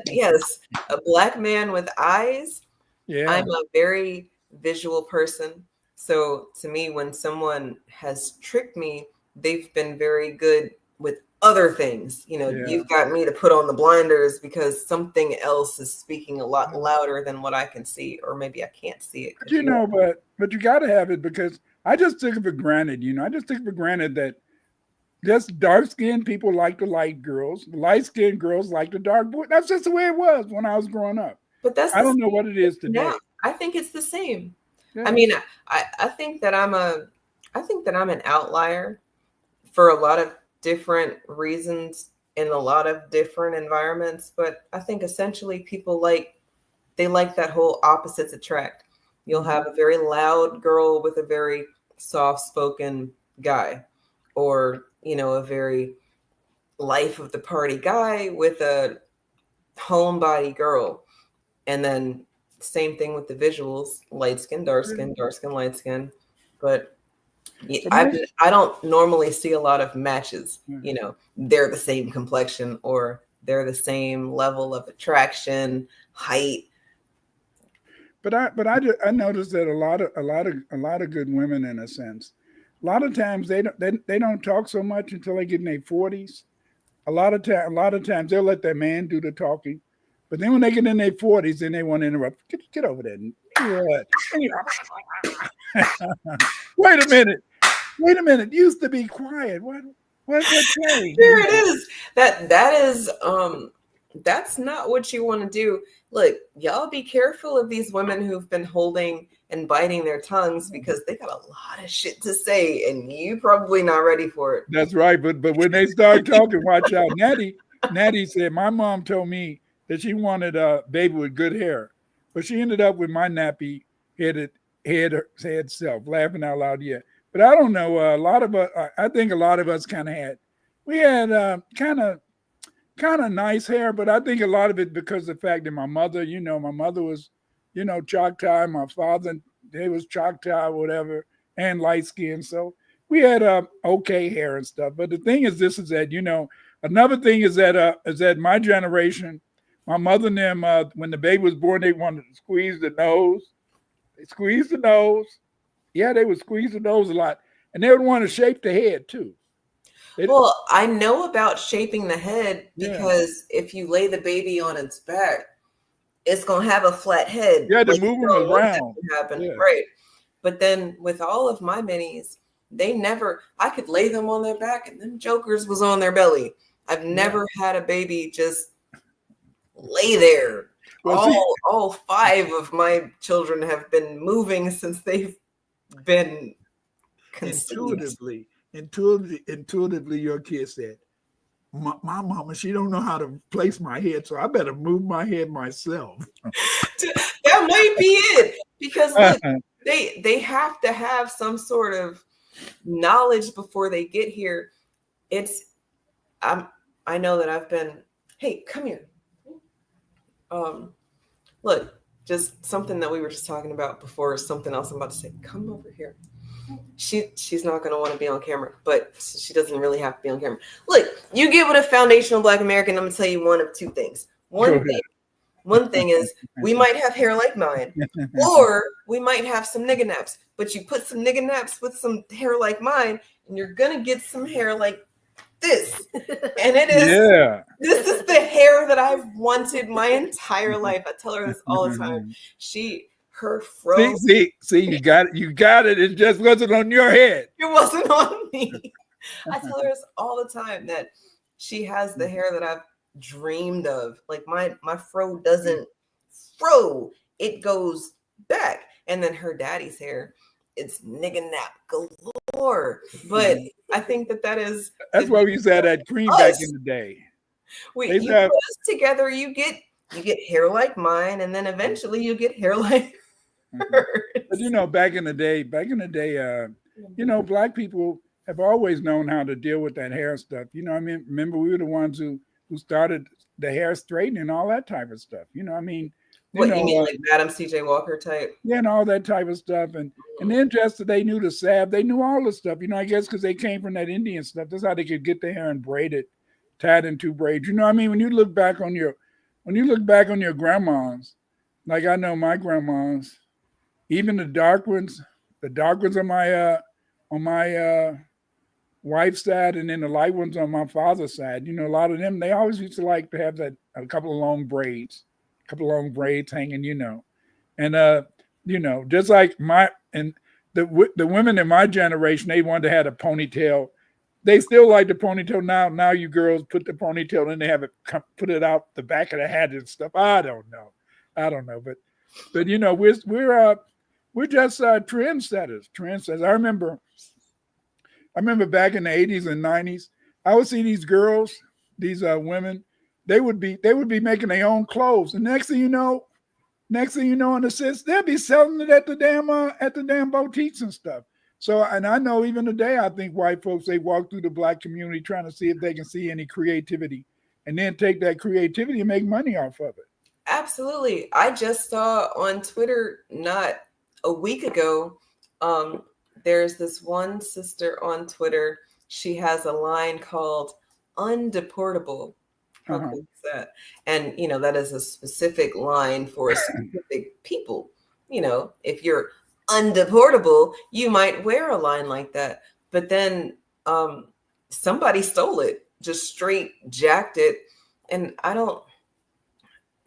yes, a black man with eyes. Yeah, I'm a very visual person, so to me, when someone has tricked me, they've been very good with other things. You've got me to put on the blinders because something else is speaking a lot louder than what I can see, or maybe I can't see it. But you got to have it, because I just took it for granted. I just took it for granted that just dark-skinned people like the light girls, light-skinned girls like the dark boys. That's just the way it was when I was growing up. But I don't know what it is today. Yeah, I think it's the same. Yeah. I mean, I think that I'm an outlier for a lot of different reasons in a lot of different environments. But I think essentially people like that whole opposites attract. You'll have a very loud girl with a very soft-spoken guy, or, a very life of the party guy with a homebody girl. And then same thing with the visuals, light skin, dark skin, light skin. But I don't normally see a lot of matches. They're the same complexion, or they're the same level of attraction, height. But I noticed that a lot of good women, in a sense, a lot of times they don't talk so much until they get in their 40s. A lot of times they'll let their man do the talking, but then when they get in their 40s, then they want to interrupt. Get over there. Wait a minute. Used to be quiet. What? Here it is. That is that's not what you want to do. Look, y'all be careful of these women who've been holding and biting their tongues, because they got a lot of shit to say, and you probably not ready for it. That's right. But when they start talking, watch out. Natty said, my mom told me that she wanted a baby with good hair, but she ended up with my nappy head self, laughing out loud. Yeah. But I don't know. I think a lot of us kind of had kind of nice hair, but I think a lot of it because of the fact that my mother was, Choctaw. My father, they was Choctaw, whatever, and light skin. So we had okay hair and stuff. But the thing is, another thing is that my generation, my mother and them, when the baby was born, they wanted to squeeze the nose. They squeezed the nose. Yeah, they would squeeze the nose a lot. And they would want to shape the head too. Well, I know about shaping the head because if you lay the baby on its back, it's going to have a flat head. Yeah, to move them around. Happen. Yeah. Right. But then with all of my minis, I could lay them on their back and them jokers was on their belly. I've never had a baby just lay there. Well, all 5 of my children have been moving since they've been conceived. Intuitively, your kid said, my mama, she don't know how to place my head, so I better move my head myself. That might be it. Because look, they have to have some sort of knowledge before they get here. I know that I've been, hey, come here. Look, just something that we were just talking about before, something else I'm about to say. Come over here. She's not going to want to be on camera, but she doesn't really have to be on camera. Look, you get with a foundational Black American, I'm going to tell you one of two things. One thing is we might have hair like mine, or we might have some nigga naps, but you put some nigga naps with some hair like mine, and you're going to get some hair like this. And this is the hair that I've wanted my entire life. I tell her this all the time. Her fro. See, you got it. It just wasn't on your head. It wasn't on me. I tell her this all the time, that she has the hair that I've dreamed of. Like my fro doesn't fro, it goes back. And then her daddy's hair, it's nigga nap galore. But I think that's why we used to have that cream back in the day. You put us together, you get hair like mine, and then eventually you get hair like hers. But back in the day, Black people have always known how to deal with that hair stuff. I mean, remember we were the ones who started the hair straightening and all that type of stuff. You mean like Madam C.J. Walker type? Yeah, and all that type of stuff. And then just that they knew the salve, they knew all the stuff. I guess because they came from that Indian stuff. That's how they could get their hair and braid it, tied in 2 braids. I mean, when you look back on your grandmas, like I know my grandmas, even the dark ones on my wife's side, and then the light ones on my father's side. A lot of them, they always used to like to have a couple of long braids hanging. And just like the women in my generation, they wanted to have a ponytail. They still like the ponytail now. Now you girls put the ponytail and they have it put it out the back of the hat and stuff. I don't know, but we're just trendsetters. I remember back in the 80s and 90s, I would see these girls, these women, they would be making their own clothes. And next thing you know, in the sense, they'll be selling it at the damn boutiques and stuff. So, and I know even today, I think white folks, they walk through the Black community trying to see if they can see any creativity, and then take that creativity and make money off of it. Absolutely. I just saw on Twitter not a week ago, there's this one sister on Twitter. She has a line called Undeportable. How cool is that? And, that is a specific line for a specific people. If you're undeportable, you might wear a line like that. But then somebody stole it, just straight jacked it. And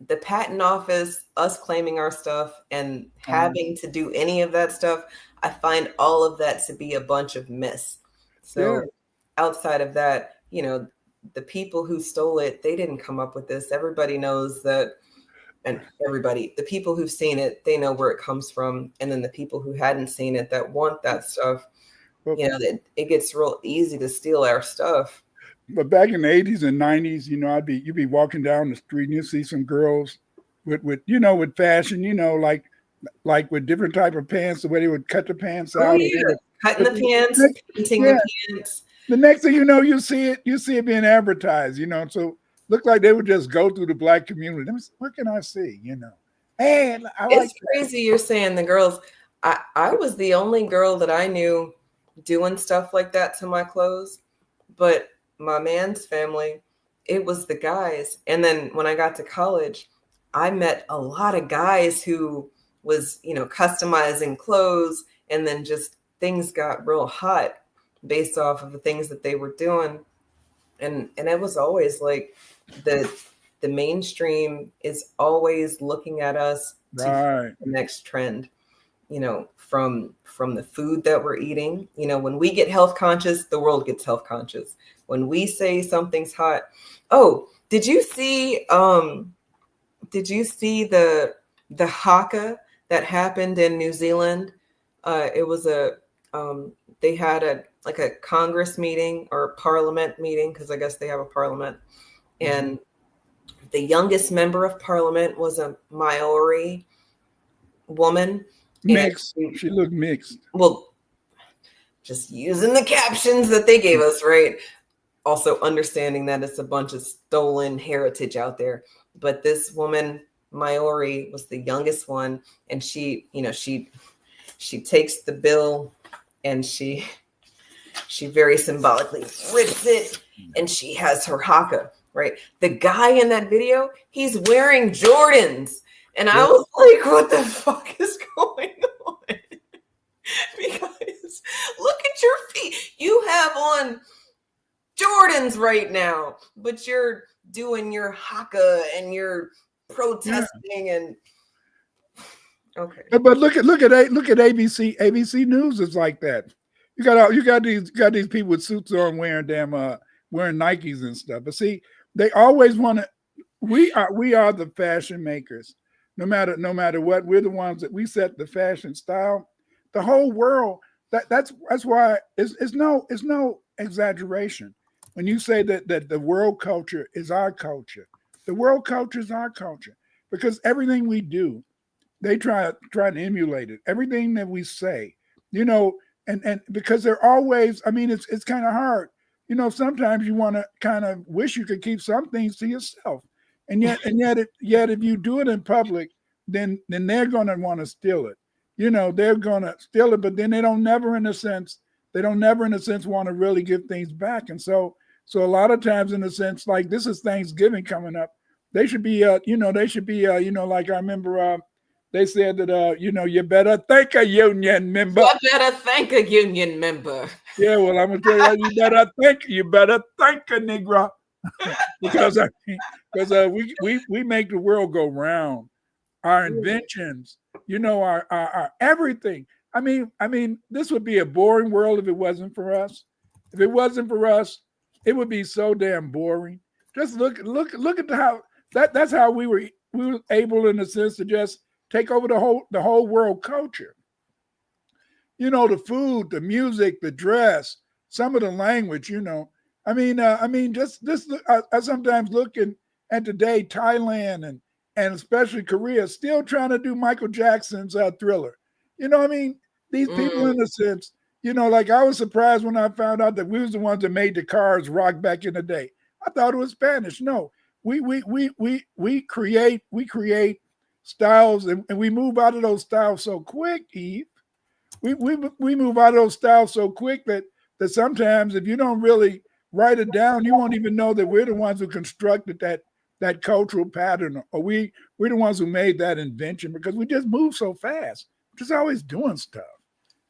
the patent office, us claiming our stuff and having to do any of that stuff, I find all of that to be a bunch of mess. So outside of that, the people who stole it, they didn't come up with this. Everybody knows that, and the people who've seen it, they know where it comes from. And then the people who hadn't seen it that want that stuff, it gets real easy to steal our stuff. But back in the 80s and 90s, you'd be walking down the street and you see some girls with fashion, like with different type of pants, the way they would cut the pants out. Cutting the pants, painting the pants. The next thing you know, you see it being advertised, so look like they would just go through the Black community. What can I see, Hey, it's crazy you're saying the girls. I was the only girl that I knew doing stuff like that to my clothes, but my man's family, it was the guys. And then when I got to college, I met a lot of guys who was, customizing clothes, and then just things got real hot based off of the things that they were doing. And it was always like the mainstream is always looking at us to the next trend, from the food that we're eating. When we get health conscious, the world gets health conscious. When we say something's hot, did you see the haka that happened in New Zealand? It was they had a Congress meeting or Parliament meeting, because I guess they have a Parliament, and the youngest member of Parliament was a Maori woman, Mixed. She looked mixed. Well, just using the captions that they gave us, right? Also understanding that it's a bunch of stolen heritage out there. But this woman, Maori, was the youngest one, and she takes the bill and she very symbolically rips it, and she has her haka, right? The guy in that video, he's wearing Jordans. And I was like, what the fuck is going on? Because look at your feet. You have on Jordans right now, but you're doing your haka and you're protesting and okay. But look at ABC. ABC News is like that. You got these people with suits on wearing Nikes and stuff. But see, they always want to. We are the fashion makers. No matter what, we're the ones that we set the fashion style. The whole world. That's why it's no exaggeration when you say that the world culture is our culture. The world culture is our culture because everything we do, they try to emulate it. Everything that we say, and because they're always. I mean, it's kind of hard. Sometimes you want to kind of wish you could keep some things to yourself. And yet if you do it in public, then they're going to want to steal it. They're going to steal it, but then they don't never in a sense want to really give things back. And so a lot of times in a sense, like this is Thanksgiving coming up, they should be, like I remember they said that, you better thank a union member. You better thank a union member. Yeah, well, I'm going to tell you, you better thank a Negro. because we make the world go round. Our inventions, our everything. I mean, this would be a boring world if it wasn't for us. If it wasn't for us, it would be so damn boring. Just look at how that's how we were able, in a sense, to just take over the whole world culture. The food, the music, the dress, some of the language. I mean, just this. I sometimes look at today, Thailand and especially Korea, still trying to do Michael Jackson's Thriller. I mean, these people, in a sense, like I was surprised when I found out that we was the ones that made the Cars rock back in the day. I thought it was Spanish. No, we create styles, and we move out of those styles so quick, Eve. We move out of those styles so quick that sometimes if you don't really write it down, you won't even know that we're the ones who constructed that cultural pattern, or we're the ones who made that invention, because we just move so fast. We're just always doing stuff.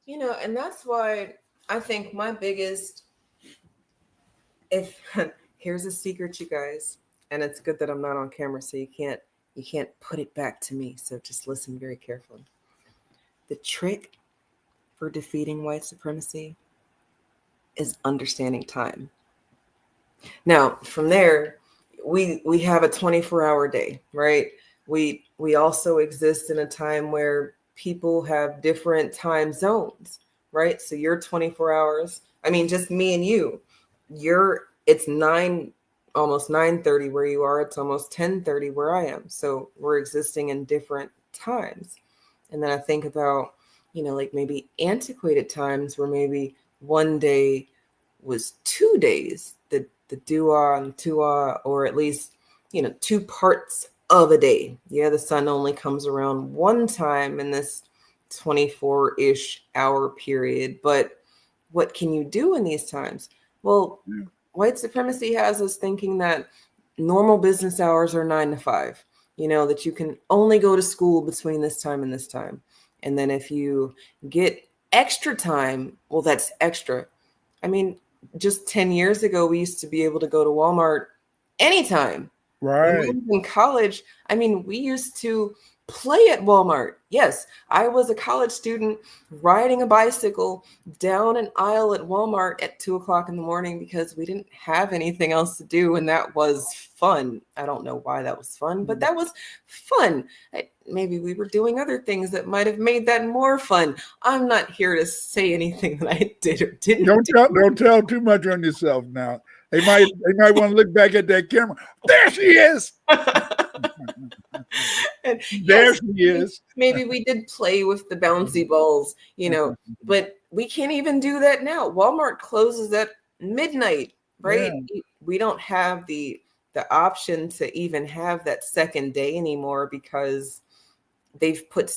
And that's why I think my biggest, here's a secret, you guys, and it's good that I'm not on camera, so you can't put it back to me. So just listen very carefully. The trick for defeating white supremacy is understanding time. Now, from there, we have a 24-hour day, right? We also exist in a time where people have different time zones, right? So you're 24 hours. I mean, just me and you. It's almost 9:30 where you are. It's almost 10:30 where I am. So we're existing in different times. And then I think about, like maybe antiquated times where maybe one day was 2 days, the dua and tua, or at least, 2 parts of a day. Yeah, the sun only comes around one time in this 24-ish hour period. But what can you do in these times? Well, white supremacy has us thinking that normal business hours are 9 to 5, that you can only go to school between this time and this time. And then if you get extra time, well, that's extra. I mean, just 10 years ago, we used to be able to go to Walmart anytime. Right. In college, I mean, we used to play at Walmart. Yes, I was a college student riding a bicycle down an aisle at Walmart at 2:00 in the morning because we didn't have anything else to do. And that was fun. I don't know why that was fun, but that was fun. Maybe we were doing other things that might have made that more fun. I'm not here to say anything that I did or didn't do. Don't tell too much on yourself now. They might want to look back at that camera. There she is. And There yes, she is. maybe we did play with the bouncy balls, but we can't even do that now. Walmart closes at midnight, right? Yeah. We don't have the option to even have that second day anymore because they've put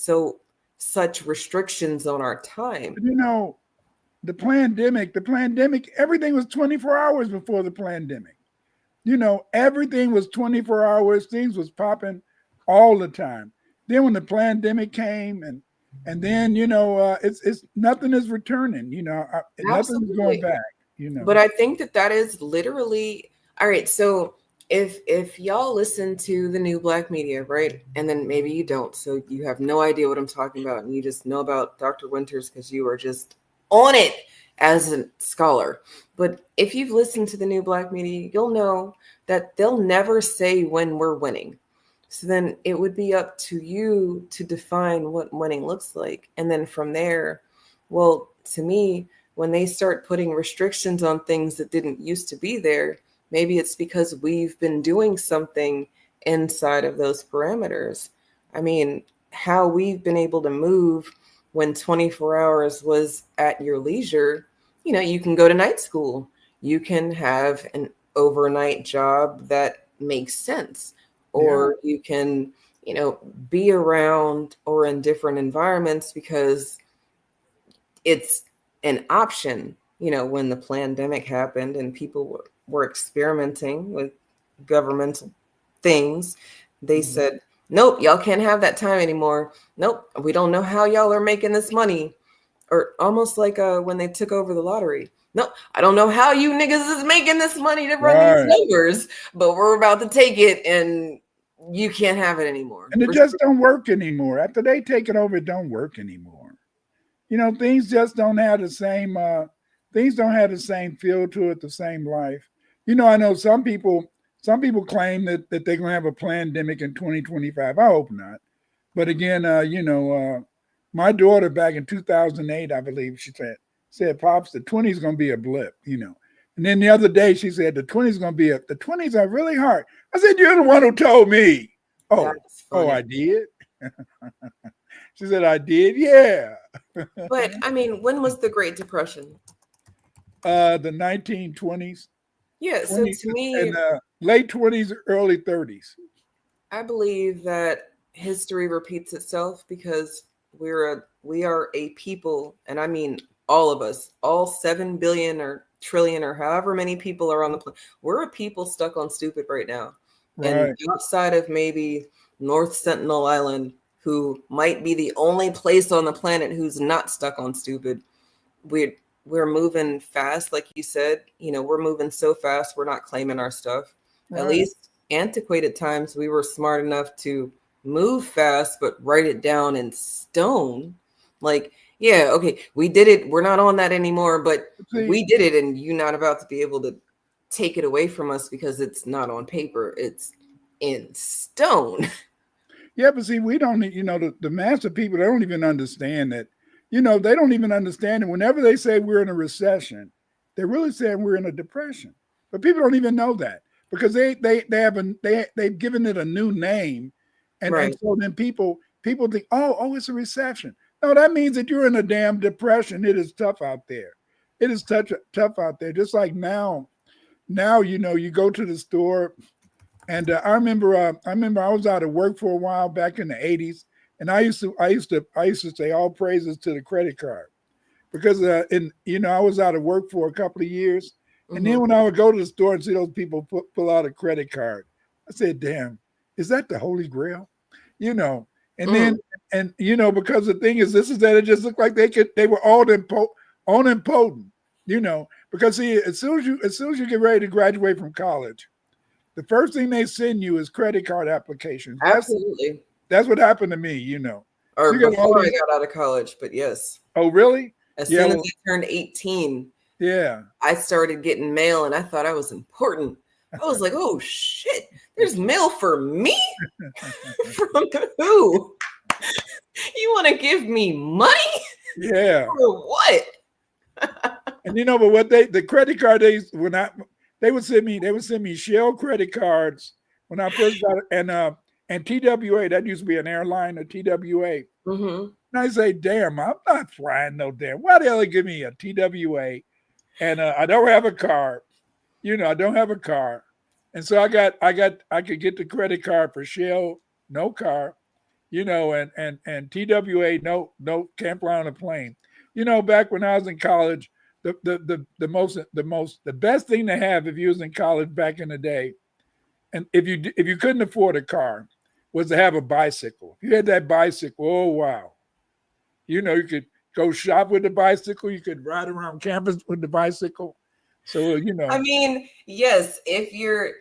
such restrictions on our time. The pandemic, everything was 24 hours before the pandemic. Everything was 24 hours. Things was popping all the time. Then when the pandemic came and then, it's nothing is returning, nothing's going back, But I think that is literally, all right. So if y'all listen to the new Black media, right? And then maybe you don't, so you have no idea what I'm talking about. And you just know about Dr. Winters because you are just on it as a scholar. But if you've listened to the new Black media, you'll know that they'll never say when we're winning. So then it would be up to you to define what winning looks like. And then from there, well, to me, when they start putting restrictions on things that didn't used to be there, maybe it's because we've been doing something inside of those parameters. I mean, how we've been able to move when 24 hours was at your leisure, you can go to night school. You can have an overnight job that makes sense. Or you can, be around or in different environments because it's an option. When the pandemic happened and people were experimenting with governmental things, they said, nope, y'all can't have that time anymore. Nope, we don't know how y'all are making this money. Or almost like when they took over the lottery. No, I don't know how you niggas is making this money to run these numbers, but we're about to take it and you can't have it anymore. And it just don't work anymore. After they take it over, it don't work anymore. Things just don't have the same feel to it, the same life. I know some people claim that they're gonna have a pandemic in 2025. I hope not. But again, my daughter back in 2008, I believe, she said, Pops, the 20s going to be a blip, And then the other day she said, the 20s are really hard. I said, you're the one who told me. Oh, I did? She said, I did? Yeah. But I mean, when was the Great Depression? The 1920s. Yeah, so to me, in late 20s, early 30s. I believe that history repeats itself because we are a people, and I mean all of us, all 7 billion or trillion or however many people are on the planet. We're a people stuck on stupid right now. Right. And outside of maybe North Sentinel Island, who might be the only place on the planet who's not stuck on stupid, we're moving fast, like you said. We're moving so fast, we're not claiming our stuff. Right. At least antiquated times, we were smart enough to move fast, but write it down in stone. Like, yeah, okay, we did it. We're not on that anymore, but we did it, and you're not about to be able to take it away from us because it's not on paper. It's in stone. Yeah, but see, we don't, the mass of people, they don't even understand that. They don't even understand it. Whenever they say we're in a recession, they're really saying we're in a depression. But people don't even know that because they've given it a new name. And, right. And so then people think, oh, it's a recession. No, that means that you're in a damn depression. It is tough out there. It is tough out there. Just like now, you go to the store, and I remember I was out of work for a while back in the 80s, and I used to say all praises to the credit card because I was out of work for a couple of years, and then when I would go to the store and see those people pull out a credit card, I said, damn, is that the Holy Grail? And then, because the thing is, that it just looked like they were all impotent, because see, as soon as you get ready to graduate from college, the first thing they send you is credit card applications. Absolutely. That's what happened to me, Or so before I got out of college, but yes. Oh, really? As soon as I turned 18, I started getting mail, and I thought I was important. I was like, oh shit, there's mail for me? From who? You want to give me money? Yeah. For what? And but what the credit card they would send me Shell credit cards when I first got it, and TWA, that used to be an airline, a TWA. Mm-hmm. And I say, damn, I'm not flying no damn. Why the hell they give me a TWA? And I don't have a car. I don't have a car. And so I could get the credit card for Shell, no car, and TWA, no, can't fly on a plane. Back when I was in college, the best thing to have if you was in college back in the day, and if you couldn't afford a car, was to have a bicycle. If you had that bicycle, oh wow. You could go shop with the bicycle, you could ride around campus with the bicycle. So I mean, yes, if you're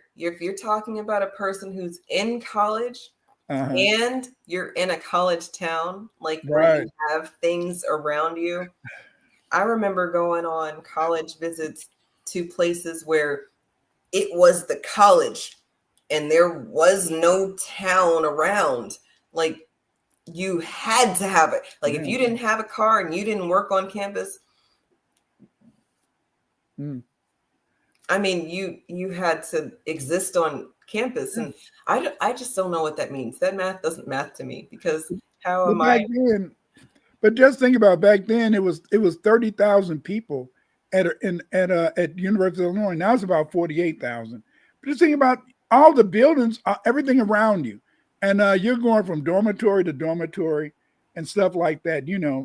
talking about a person who's in college and you're in a college town, like where you have things around you. I remember going on college visits to places where it was the college and there was no town around. Like, you had to have it. Like, if you didn't have a car and you didn't work on campus, I mean, you had to exist on campus. And I just don't know what that means. That math doesn't math to me, because how am I? But just think about back then, it was 30,000 people at University of Illinois. Now it's about 48,000. But just think about all the buildings, everything around you. And you're going from dormitory to dormitory and stuff like that.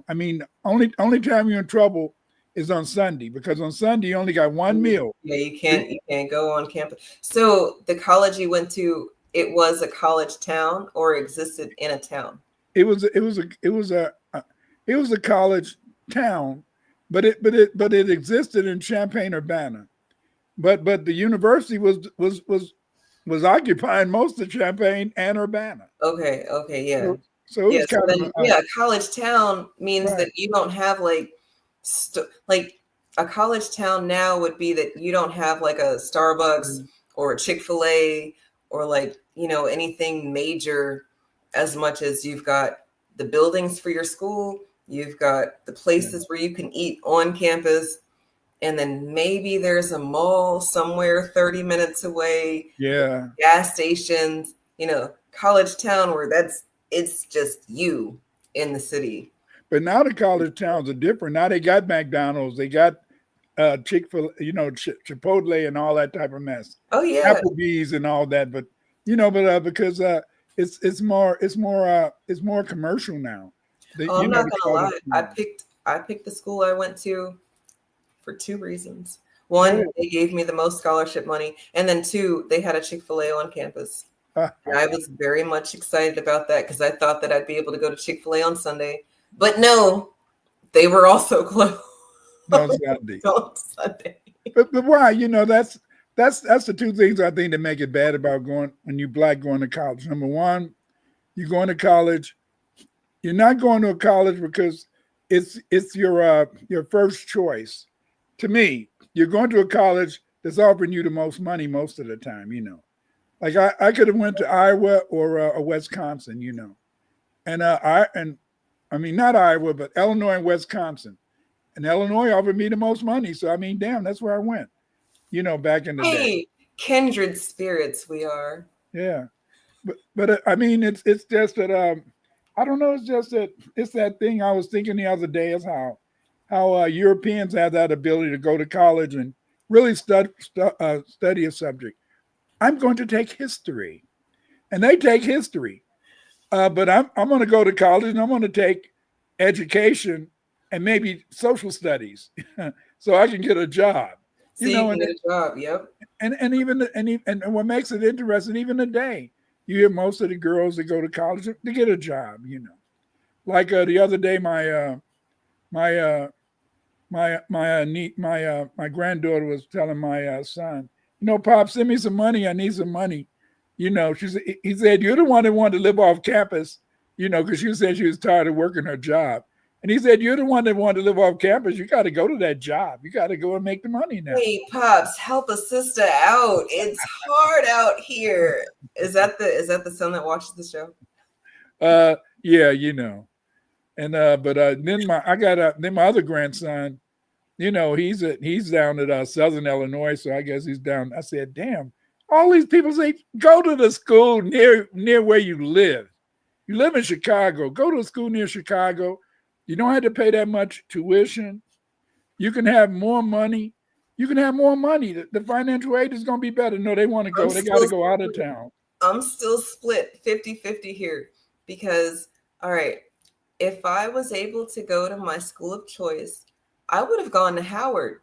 I mean, only time you're in trouble is on Sunday, because on Sunday you only got one meal. Yeah, you can't go on campus. So the college you went to, it was a college town, or existed in a town? It was a college town, but it existed in Champaign-Urbana. But the university was occupying most of Champaign and Urbana. Okay, yeah. So it was college town means that you don't have like a college town now would be that you don't have like a Starbucks or a Chick-fil-A or like, anything major, as much as you've got the buildings for your school, you've got the places where you can eat on campus, and then maybe there's a mall somewhere 30 minutes away. Yeah. Gas stations, college town where it's just you in the city. But now the college towns are different. Now they got McDonald's, they got Chick-fil-A, Chipotle and all that type of mess. Oh yeah. Applebee's and all that. But because it's more commercial now. I'm not gonna lie. I picked the school I went to for two reasons. One, they gave me the most scholarship money, and then two, they had a Chick-fil-A on campus. And I was very much excited about that, because I thought that I'd be able to go to Chick-fil-A on Sunday. But no, they were also closed on Sunday. On Sunday. But why? That's the two things I think that make it bad about when you Black going to college. Number one, you're going to college. You're not going to a college because it's your first choice. To me, you're going to a college that's offering you the most money most of the time. Like I could have went to Iowa or Wisconsin. I mean, not Iowa, but Illinois and Wisconsin. And Illinois offered me the most money. So, I mean, damn, that's where I went, back in the day. Kindred spirits we are. Yeah. But I mean, it's just that, I don't know. It's just that it's that thing I was thinking the other day, is how Europeans have that ability to go to college and really study a subject. I'm going to take history, and they take history. But I'm going to go to college and I'm going to take education and maybe social studies so I can get a job. So you can get a job, yep. And what makes it interesting, even today, you hear most of the girls that go to college to get a job, Like the other day, my granddaughter was telling my son, Pop, send me some money. I need some money. He said, you're the one that wanted to live off campus, because she said she was tired of working her job. And he said, you're the one that wanted to live off campus. You got to go to that job. You got to go and make the money now. Hey, Pops, help a sister out. It's hard out here. Is that the son that watches the show? Yeah, And then my other grandson, he's down at Southern Illinois. So I guess he's down. I said, damn. All these people say, go to the school near where you live. You live in Chicago. Go to a school near Chicago. You don't have to pay that much tuition. You can have more money. You can have more money. The financial aid is going to be better. No, they want to go. They got to go out of town. I'm still split 50-50 here because, all right, if I was able to go to my school of choice, I would have gone to Howard.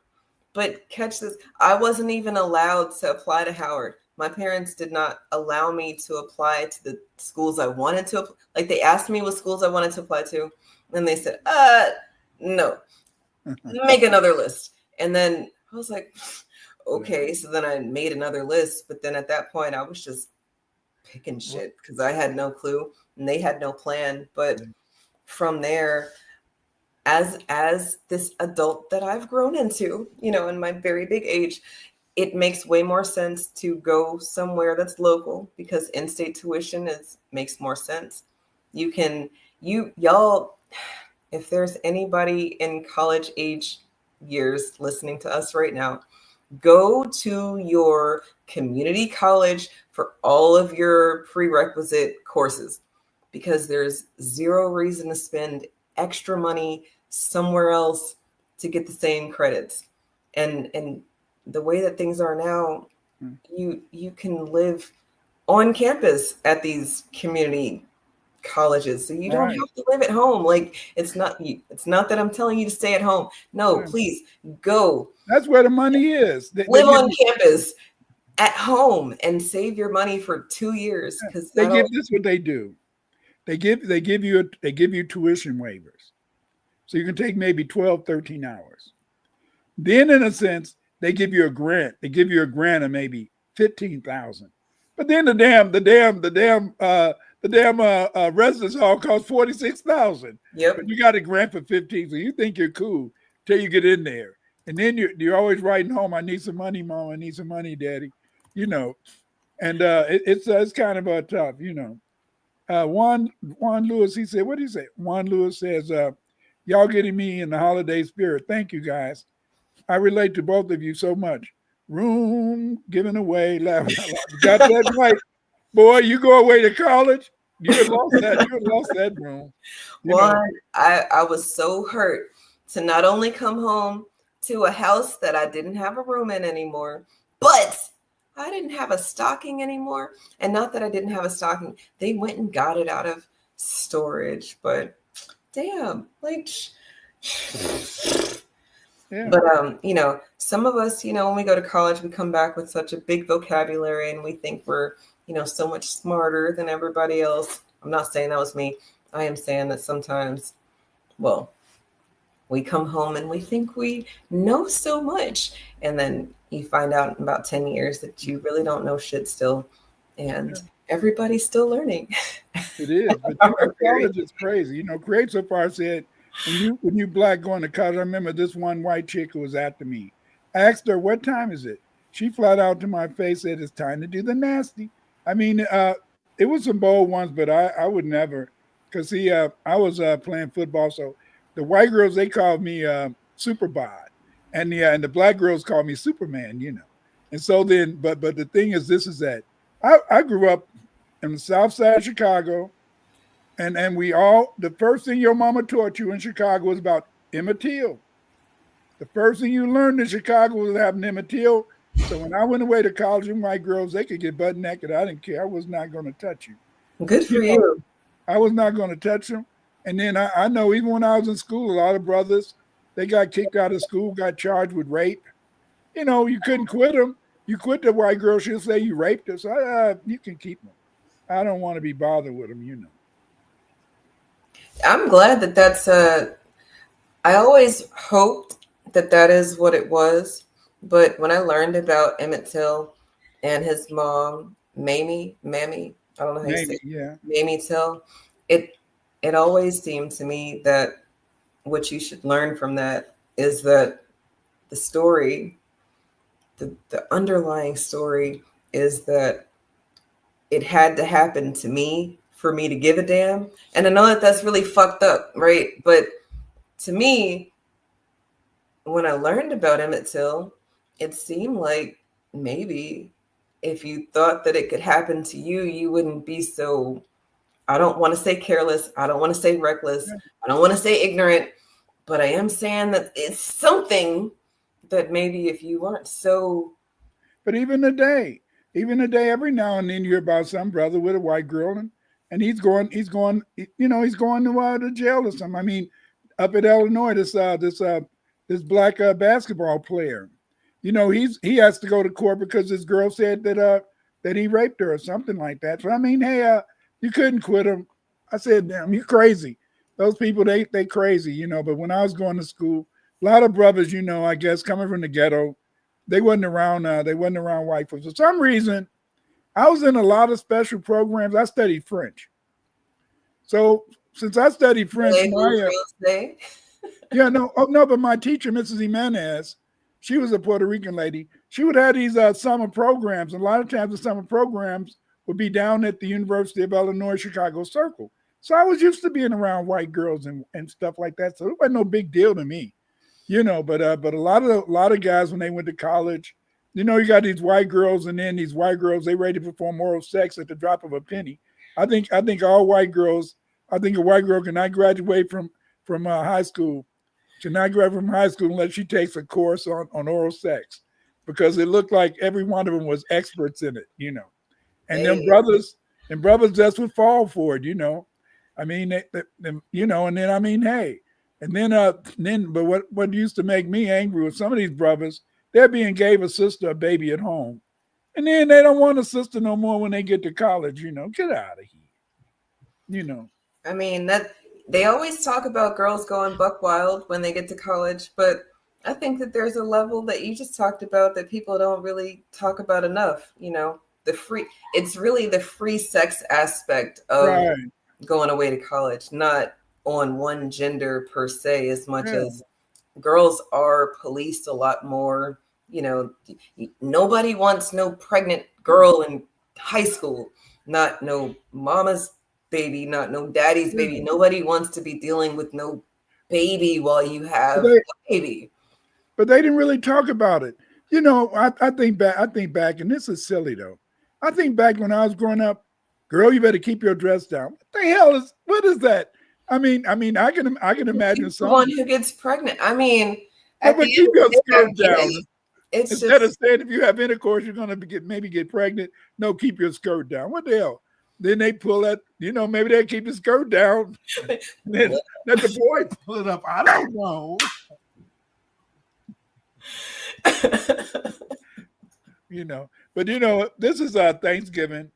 But catch this, I wasn't even allowed to apply to Howard. My parents did not allow me to apply to the schools I wanted to. Like, they asked me what schools I wanted to apply to, and they said, no, make another list. And then I was like, okay. So then I made another list. But then at that point, I was just picking shit because I had no clue and they had no plan. But from there, as this adult that I've grown into, in my very big age, it makes way more sense to go somewhere that's local because in-state tuition makes more sense. Y'all, if there's anybody in college age years listening to us right now, go to your community college for all of your prerequisite courses because there's zero reason to spend extra money somewhere else to get the same credits. And the way that things are now, you can live on campus at these community colleges, so you don't have to live at home. Like, it's not that I'm telling you to stay at home. No, please go. That's where the money is. Live on campus at home and save your money for 2 years because this is what they do. They give you tuition waivers, so you can take maybe 12, 13 hours. Then, in a sense, they give you a grant. They give you a grant of maybe $15,000. But then the damn residence hall costs $46,000. Yep. But you got a grant for $15,000, so you think you're cool till you get in there, and then you're always writing home. I need some money, Mom. I need some money, Daddy. And it's kind of tough. Juan Lewis, he said, what did he say? Juan Lewis says, y'all getting me in the holiday spirit. Thank you, guys. I relate to both of you so much. Room given away, laughing out loud. You got that right. Boy, you go away to college, you lost that room. I was so hurt to not only come home to a house that I didn't have a room in anymore, but I didn't have a stocking anymore. And not that I didn't have a stocking. They went and got it out of storage. But damn, like... Yeah. But, some of us, when we go to college, we come back with such a big vocabulary and we think we're, so much smarter than everybody else. I'm not saying that was me. I am saying that sometimes, we come home and we think we know so much. And then you find out in about 10 years that you really don't know shit still. And everybody's still learning. It is. But college is crazy. Create So Far said, when you Black going to college, I remember this one white chick who was after me. I asked her, what time is it? She flat out to my face said, it's time to do the nasty. I mean, it was some bold ones, but I would never, because see, I was playing football, so the white girls, they called me Super Bod, and the Black girls called me Superman, And so then, but the thing is, I grew up in the South Side of Chicago. And the first thing your mama taught you in Chicago was about Emmett Till. The first thing you learned in Chicago was having Emmett Till. So when I went away to college, and white girls, they could get butt naked. I didn't care. I was not going to touch you. Good for you. I was not going to touch them. And then I know even when I was in school, a lot of brothers, they got kicked out of school, got charged with rape. You couldn't quit them. You quit the white girl, she'll say you raped her. So you can keep them. I don't want to be bothered with them, I'm glad that's I always hoped that is what it was. But when I learned about Emmett Till and his mom, Mamie, I don't know how you say it. Mamie Till, it always seemed to me that what you should learn from that is that the story, the underlying story is that it had to happen to me for me to give a damn. And I know that that's really fucked up, right? But to me, when I learned about Emmett Till, it seemed like maybe if you thought that it could happen to you, you wouldn't be so, I don't want to say careless. I don't want to say reckless. I don't want to say ignorant, but I am saying that it's something that maybe if you weren't so. But even today, every now and then you hear about some brother with a white girl and he's going, you know, he's going to jail or something. I mean, up at Illinois, this black basketball player, you know, he has to go to court because this girl said that he raped her or something like that. So I mean, hey, you couldn't quit him. I said, damn, you crazy. Those people, they crazy, you know. But when I was going to school, a lot of brothers, you know, I guess coming from the ghetto, they wasn't around white folks. For some reason, I was in a lot of special programs. I studied French. So since I studied French, but my teacher, Mrs. Jimenez, she was a Puerto Rican lady. She would have these summer programs. And a lot of times the summer programs would be down at the University of Illinois, Chicago Circle. So I was used to being around white girls and stuff like that. So it wasn't no big deal to me, you know, but a lot of guys, when they went to college, you know, you got these white girls, and then these white girls, they ready to perform oral sex at the drop of a penny. I think a white girl cannot graduate from high school, unless she takes a course on oral sex, because it looked like every one of them was experts in it, you know. And them brothers just would fall for it, you know. I mean, you know, and then I mean, hey, and then but what used to make me angry with some of these brothers, they're being gave a sister a baby at home, and then they don't want a sister no more when they get to college, you know. Get out of here, you know. I mean, that they always talk about girls going buck wild when they get to college, but I think that there's a level that you just talked about that people don't really talk about enough, you know. It's really the free sex aspect of going away to college, not on one gender per se, as much as girls are policed a lot more. You know, nobody wants no pregnant girl in high school, not no mama's baby, not no daddy's baby. Nobody wants to be dealing with no baby while you have a baby. But they didn't really talk about it. You know, I think back, and this is silly though. I think back when I was growing up, girl, you better keep your dress down. What is that? I mean, I can imagine someone. One who gets pregnant. I mean, but keep your skirt down. Instead of saying if you have intercourse, you're gonna maybe get pregnant. No, keep your skirt down. What the hell? Then they pull that, you know, maybe they keep the skirt down. Then let the boy pull it up. I don't know. You know, but you know, this is Thanksgiving.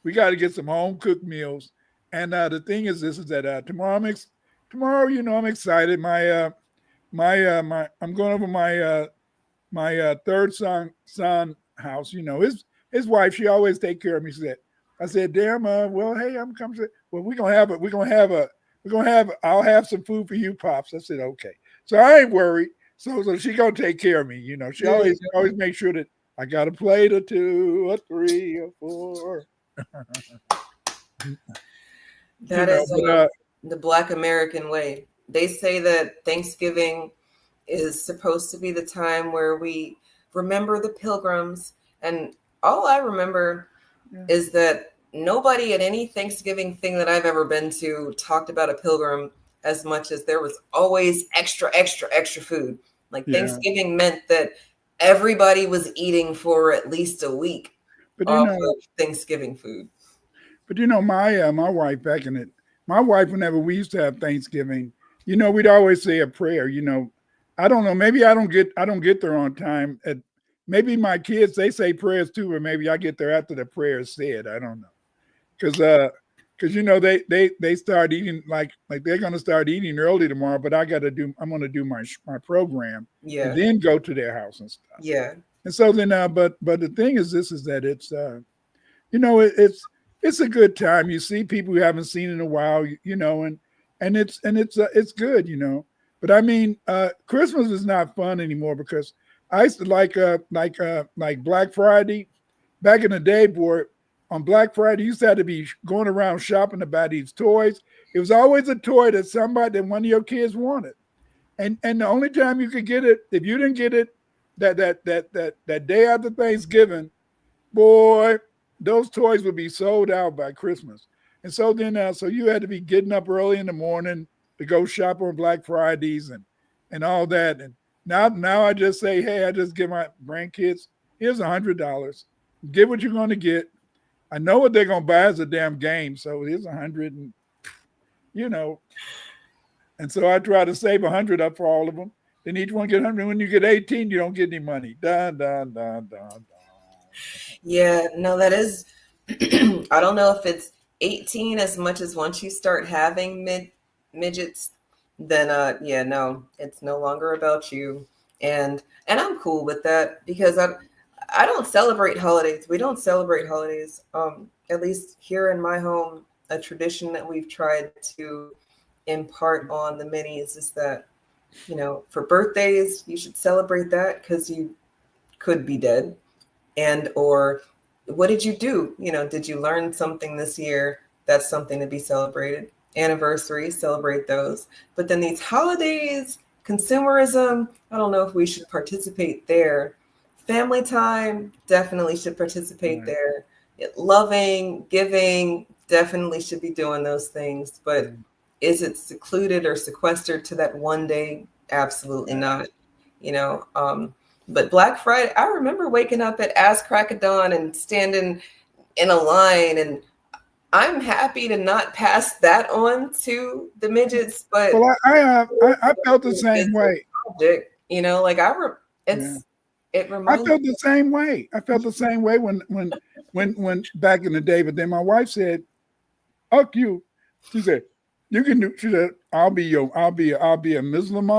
We got to get some home cooked meals, and the thing is, this is that tomorrow, you know, I'm excited. I'm going over my third son house. You know, his wife, she always take care of me. I said, damn, well, hey, I'm coming. Well, I'll have some food for you, Pops. I said, okay. So I ain't worried. So she gonna take care of me. You know, she always make sure that I got a plate or two or three or four. That is the Black American way. They say that Thanksgiving is supposed to be the time where we remember the Pilgrims. And all I remember is that nobody at any Thanksgiving thing that I've ever been to talked about a Pilgrim as much as there was always extra food. Like Thanksgiving meant that everybody was eating for at least a week of Thanksgiving food. But you know, my wife whenever we used to have Thanksgiving, you know, we'd always say a prayer. You know, I don't know, maybe I don't get there on time. Maybe my kids, they say prayers too, or maybe I get there after the prayer is said. I don't know, because you know they start eating like they're gonna start eating early tomorrow, but I'm gonna do my program, and then go to their house and stuff. Yeah. And so then, but the thing is, that it's you know, it's a good time. You see people you haven't seen in a while, you know, and it's good, you know. But I mean, Christmas is not fun anymore because I used to like Black Friday back in the day, boy. On Black Friday, you used to have to be going around shopping to buy these toys. It was always a toy that one of your kids wanted, and the only time you could get it, if you didn't get it that day after Thanksgiving, boy, those toys would be sold out by Christmas. And so then, so you had to be getting up early in the morning to go shop on Black Fridays and all that. And now I just say, hey, I just give my grandkids, here's $100. Get what you're going to get. I know what they're going to buy is a damn game. So here's 100 and, and so I try to save 100 up for all of them. Then each one get 100. When you get 18, you don't get any money. Dun, dun, dun, dun, dun. Yeah, no, that is, I don't know if it's 18 as much as once you start having midgets, then no, it's no longer about you. And I'm cool with that because I don't celebrate holidays. We don't celebrate holidays. At least here in my home, a tradition that we've tried to impart on the minis is that, for birthdays, you should celebrate that because you could be dead. And or what did you do? Did you learn something this year? That's something to be celebrated. Anniversaries, celebrate those. But then these holidays, consumerism, I don't know if we should participate there. Family time, definitely should participate there. Loving, giving, definitely should be doing those things. But is it secluded or sequestered to that one day? Absolutely not. But Black Friday, I remember waking up at ass crack of dawn and standing in a line, and I'm happy to not pass that on to the midgets. But I felt the same way. It reminds. I felt the same way. I felt the same way when back in the day. But then my wife said, "Fuck you." She said, "You can do." She said, I'll be a Muslim.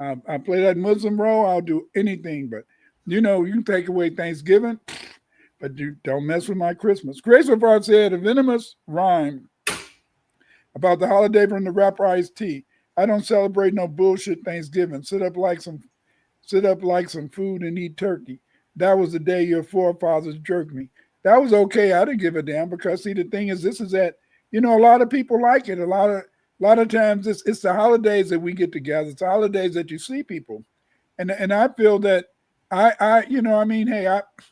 I play that Muslim role. I'll do anything, but you can take away Thanksgiving, but you don't mess with my Christmas. Grace Lafard said a venomous rhyme about the holiday from the rapper Ice-T. I don't celebrate no bullshit Thanksgiving. Sit up like some food and eat turkey. That was the day your forefathers jerked me. That was okay. I didn't give a damn because see, the thing is, this is that, a lot of people like it. A lot of times it's the holidays that we get together. It's the holidays that you see people. And I feel that hey,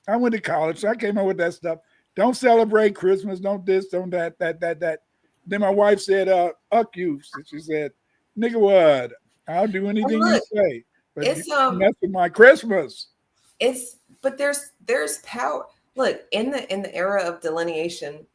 I went to college, so I came up with that stuff. Don't celebrate Christmas, don't this, don't that. Then my wife said, fuck you. She said, nigga, what? I'll do anything you say. But it's that's with my Christmas. But there's power. Look, in the era of delineation,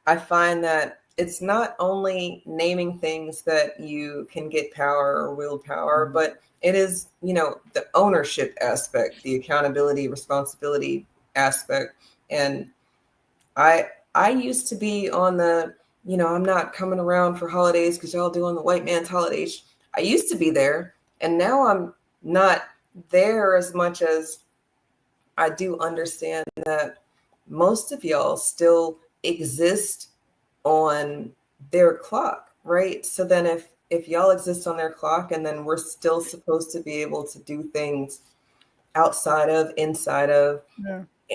I find that it's not only naming things that you can get power or wield power, but it is, the ownership aspect, the accountability, responsibility aspect. And I used to be on the, I'm not coming around for holidays because y'all doing the white man's holidays. I used to be there, and now I'm not there as much as I do understand that most of y'all still exist on their clock, right? So then if y'all exist on their clock and then we're still supposed to be able to do things outside of, inside of,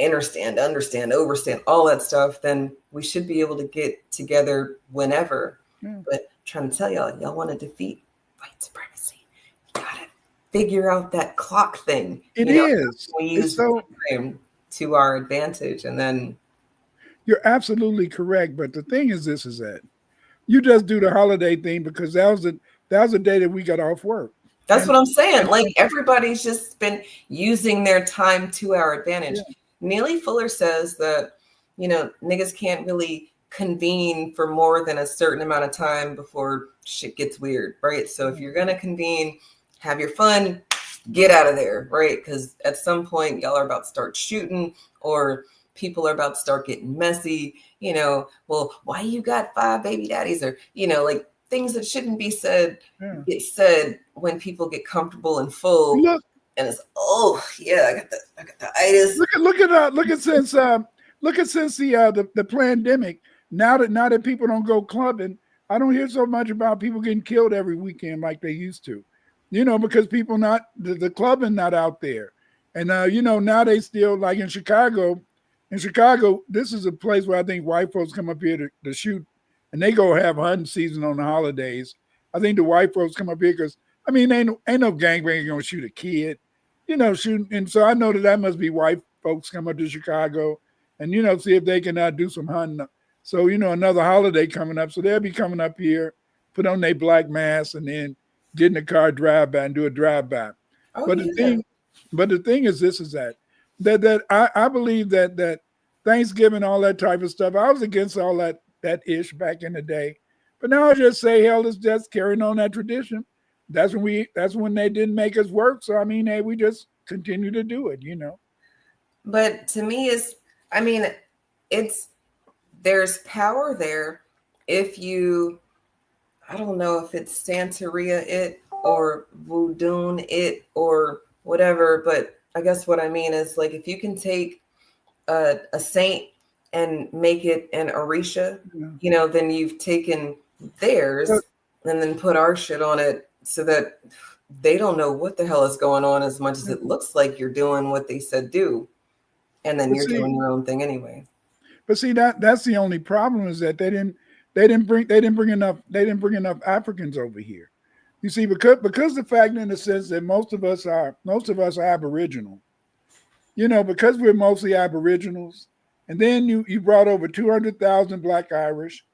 understand, overstand, all that stuff, then we should be able to get together whenever. But I'm trying to tell y'all want to defeat white supremacy. You gotta figure out that clock thing. We use time to our advantage, and then you're absolutely correct. But the thing is, this is that you just do the holiday thing because that was the day that we got off work. That's what I'm saying. Like, everybody's just been using their time to our advantage. Yeah. Neely Fuller says that, niggas can't really convene for more than a certain amount of time before shit gets weird, right? So if you're going to convene, have your fun, get out of there, right? Because at some point, y'all are about to start shooting, or people are about to start getting messy. Well, why you got 5 baby daddies? Or, like, things that shouldn't be said get said when people get comfortable and full. Look, and it's I got the itis. Look at since the pandemic. Now that people don't go clubbing, I don't hear so much about people getting killed every weekend like they used to. Because people the clubbing not out there. And now they still, like in Chicago. In Chicago, this is a place where I think white folks come up here to shoot, and they go have hunting season on the holidays. I think the white folks come up here because, ain't no gangbanger gonna shoot a kid, shooting. And so I know that must be white folks come up to Chicago and, see if they can do some hunting. So, another holiday coming up. So they'll be coming up here, put on their black mask, and then get in the car, drive by and do a drive-by. Oh, but the thing is this, is that I believe that Thanksgiving, all that type of stuff, I was against all that ish back in the day. But now I just say, hell, it's just carrying on that tradition. That's when they didn't make us work. So, hey, we just continue to do it, But to me, there's power there if you, I don't know if it's Santeria it or Voodoo it or whatever, but I guess what I mean is, like, if you can take a saint and make it an Orisha, then you've taken theirs and then put our shit on it so that they don't know what the hell is going on as much as it looks like you're doing what they said do. And then you're doing your own thing anyway. But see, that's the only problem, is that they didn't bring enough Africans over here. You see, because the fact, in the sense that most of us are Aboriginal, because we're mostly Aboriginals, and then you brought over 200,000 Black Irish,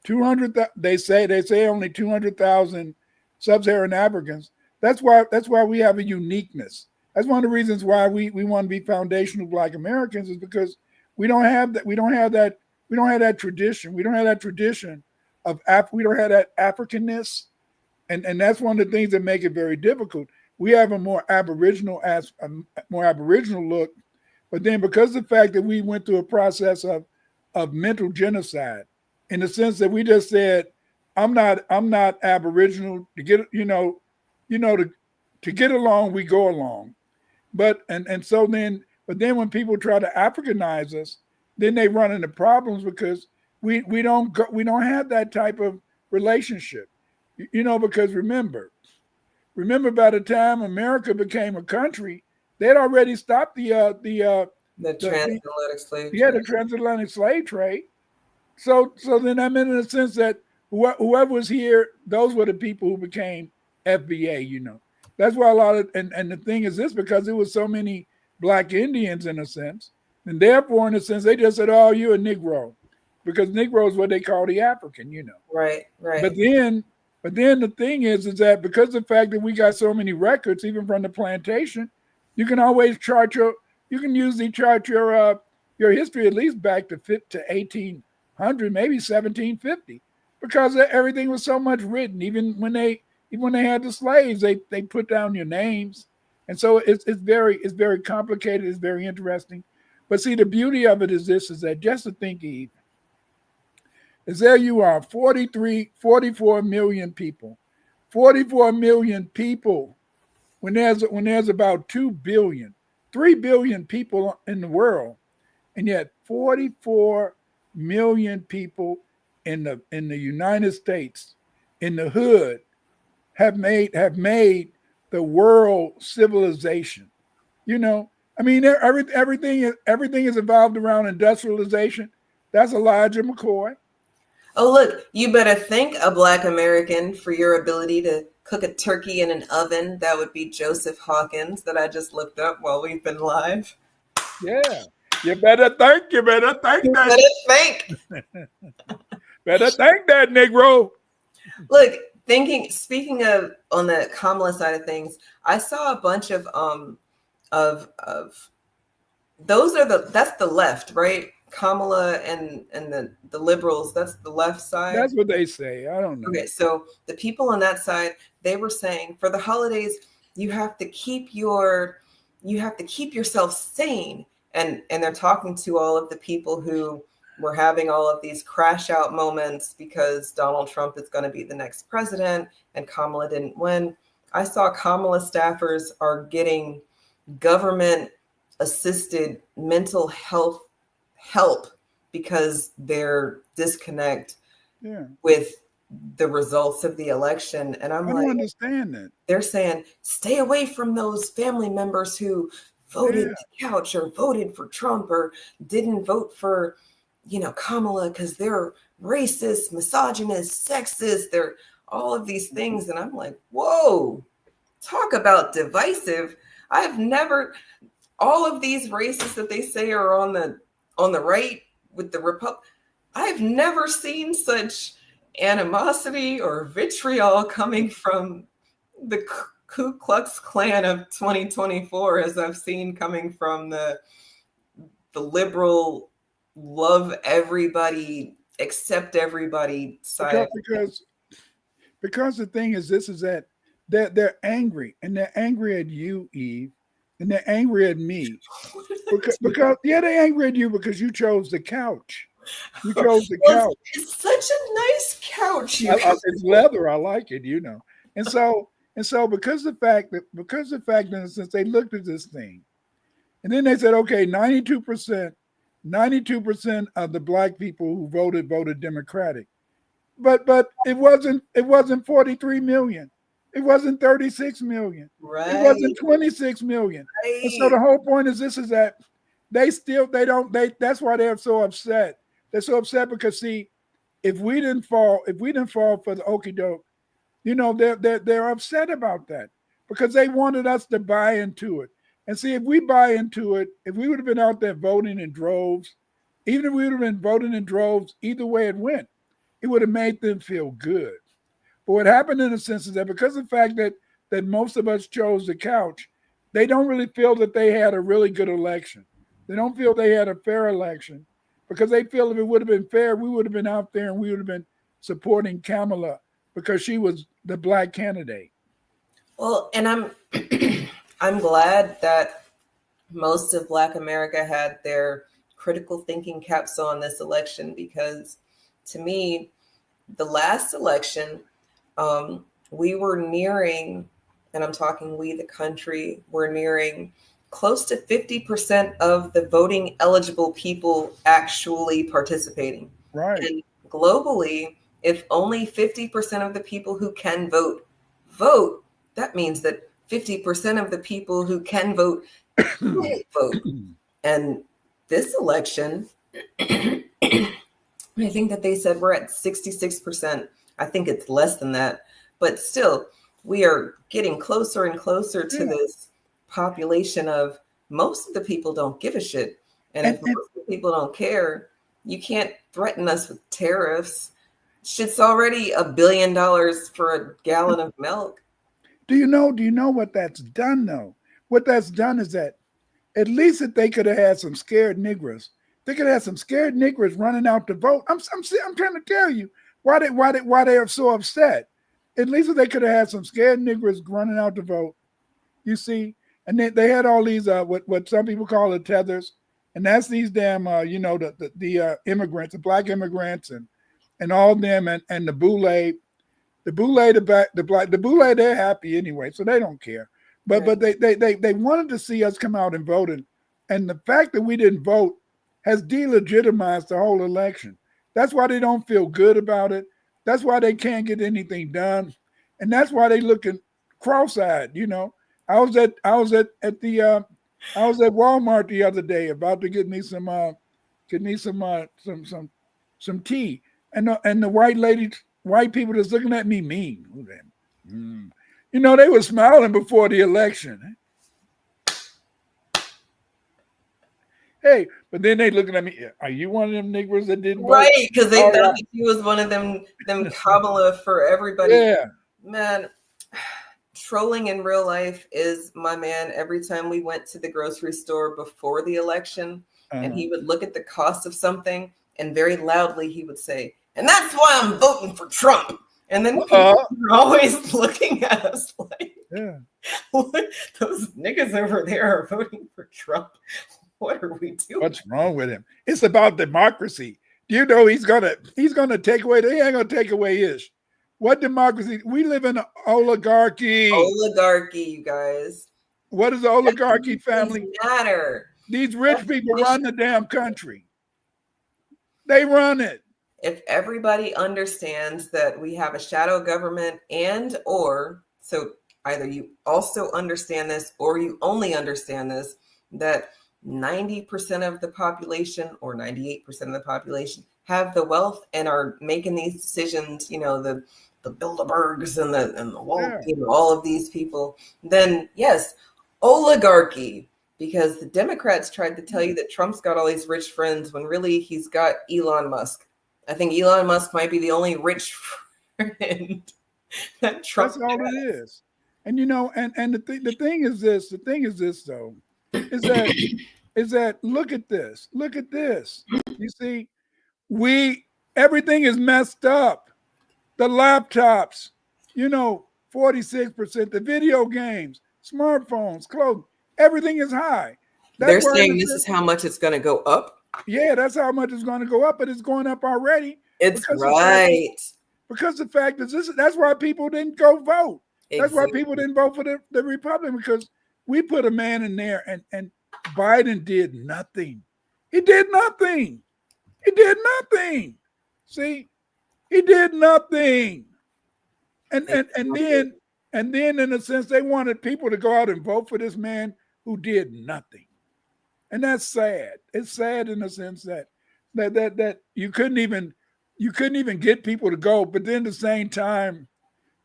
200. They say only 200,000 Sub-Saharan Africans. That's why we have a uniqueness. That's one of the reasons why we want to be foundational Black Americans, is because we don't have that tradition. We don't have that tradition of we don't have that Africanness, and that's one of the things that make it very difficult. We have a more Aboriginal look, but then because of the fact that we went through a process of mental genocide, in the sense that we just said, I'm not Aboriginal to get to get along, we go along. But then when people try to Africanize us, then they run into problems, because we don't have that type of relationship. Because remember by the time America became a country, they'd already stopped the transatlantic slave trade. Yeah, the transatlantic slave trade. So then I meant, in the sense that whoever was here, those were the people who became FBA, That's why a lot of, and the thing is this, because there was so many Black Indians, in a sense, and therefore, in a sense, they just said, oh, you're a Negro, because Negro is what they call the African, Right. But then the thing is that because of the fact that we got so many records, even from the plantation, you can always usually chart your history at least back to 1800, maybe 1750, because everything was so much written. Even when they had the slaves, they put down your names, and so it's very complicated. It's very interesting. But see, the beauty of it is this: is that just to think, Eve, is there you are, 44 million people, 44 million people, when there's about 2 billion, 3 billion people in the world, and yet 44 million people in the United States, in the hood, have made the world civilization. Everything is evolved around industrialization. That's Elijah McCoy. Oh, look, you better thank a Black American for your ability to cook a turkey in an oven. That would be Joseph Hawkins, that I just looked up while we've been live. Yeah. You better thank that. Better thank that Negro. Look, speaking of, on the Kamala side of things, I saw a bunch of those that's the left, right? Kamala and the liberals, that's the left side. That's what they say. I don't know. Okay, so the people on that side, they were saying for the holidays, you have to keep yourself sane. And they're talking to all of the people who were having all of these crash out moments because Donald Trump is going to be the next president and Kamala didn't win. I saw Kamala staffers are getting government assisted mental health help because they're disconnect with the results of the election. And I don't understand that. They're saying, stay away from those family members who voted the couch or voted for Trump or didn't vote for, Kamala because they're racist, misogynist, sexist. They're all of these things. And I'm like, whoa, talk about divisive. all of these races that they say are on the right with the Republic, I've never seen such animosity or vitriol coming from the Ku Klux Klan of 2024 as I've seen coming from the liberal, love everybody, accept everybody side. Because the thing is, this is that they're angry, and they're angry at you, Eve, and they're angry at me. Because they're angry at you because you chose the couch. You chose the couch. It's such a nice couch. It's leather. I like it, And so because the fact that since they looked at this thing, and then they said, okay, 92% of the black people who voted Democratic. But it wasn't 43 million. It wasn't 36 million. Right. It wasn't 26 million. Right. And so the whole point is that that's why they're so upset. They're so upset because, see, if we didn't fall for the okie doke, they're upset about that because they wanted us to buy into it. And see, if we buy into it, if we would have been out there voting in droves, even if we would have been voting in droves, either way it went, it would have made them feel good. But what happened in a sense is that because of the fact that most of us chose the couch, they don't really feel that they had a really good election. They don't feel they had a fair election because they feel if it would have been fair, we would have been out there and we would have been supporting Kamala because she was the black candidate. Well, and I'm glad that most of Black America had their critical thinking caps on this election because to me, the last election, we were nearing, and I'm talking we, the country, we're nearing close to 50% of the voting eligible people actually participating. Right. And globally, if only 50% of the people who can vote, that means that 50% of the people who can vote can't vote. And this election, I think that they said we're at 66%. I think it's less than that. But still, we are getting closer and closer to this population of most of the people don't give a shit. And if most of the people don't care, you can't threaten us with tariffs. Shit's already $1 billion for a gallon of milk. Do you know what that's done though? What that's done is that at least if they could have had some scared Negroes, they could have had some scared Negroes running out to vote. I'm trying to tell you why they are so upset. At least if they could have had some scared Negroes running out to vote, you see, and they had all these what some people call the tethers, and that's these damn the immigrants, the black immigrants, and all of them, and the boule. The boule, they're happy anyway, so they don't care. But they wanted to see us come out and vote, and the fact that we didn't vote has delegitimized the whole election. That's why they don't feel good about it. That's why they can't get anything done, and that's why they looking cross-eyed. I was at Walmart the other day about to get me some tea, and the white people just looking at me mean. They were smiling before the election. Hey, but then they looking at me. Are you one of them Negroes that didn't vote? Right, because they thought that you was one of them Kamala for everybody. Yeah. Man, trolling in real life is my man. Every time we went to the grocery store before the election, and he would look at the cost of something, and very loudly he would say, "And that's why I'm voting for Trump." And then people are always looking at us like, those niggas over there are voting for Trump. What are we doing? What's wrong with him? It's about democracy. Do you know he's gonna take away? He ain't gonna take away ish. What democracy? We live in an oligarchy. Oligarchy, you guys. What is the oligarchy family? Matter. These rich people run the damn country. They run it. If everybody understands that we have a shadow government so either you also understand this or you only understand this, that 90% of the population or 98% of the population have the wealth and are making these decisions, the Bilderbergs and the Walt, all of these people, then yes, oligarchy, because the Democrats tried to tell you that Trump's got all these rich friends when really he's got Elon Musk. I think Elon Musk might be the only rich friend that Trump That's all has. it is. And the thing is this though, is that look at this. You see, everything is messed up. The laptops, 46%, the video games, smartphones, clothes, everything is high. They're saying this is how much it's going to go up. Yeah, that's how much it's going to go up, but it's going up already. It's right. Because the fact is that's why people didn't go vote. Exactly. That's why people didn't vote for the Republican, because we put a man in there and Biden did nothing. He did nothing. See, he did nothing. And then in a sense, they wanted people to go out and vote for this man who did nothing. And that's sad. It's sad in the sense that you couldn't even get people to go. But then at the same time,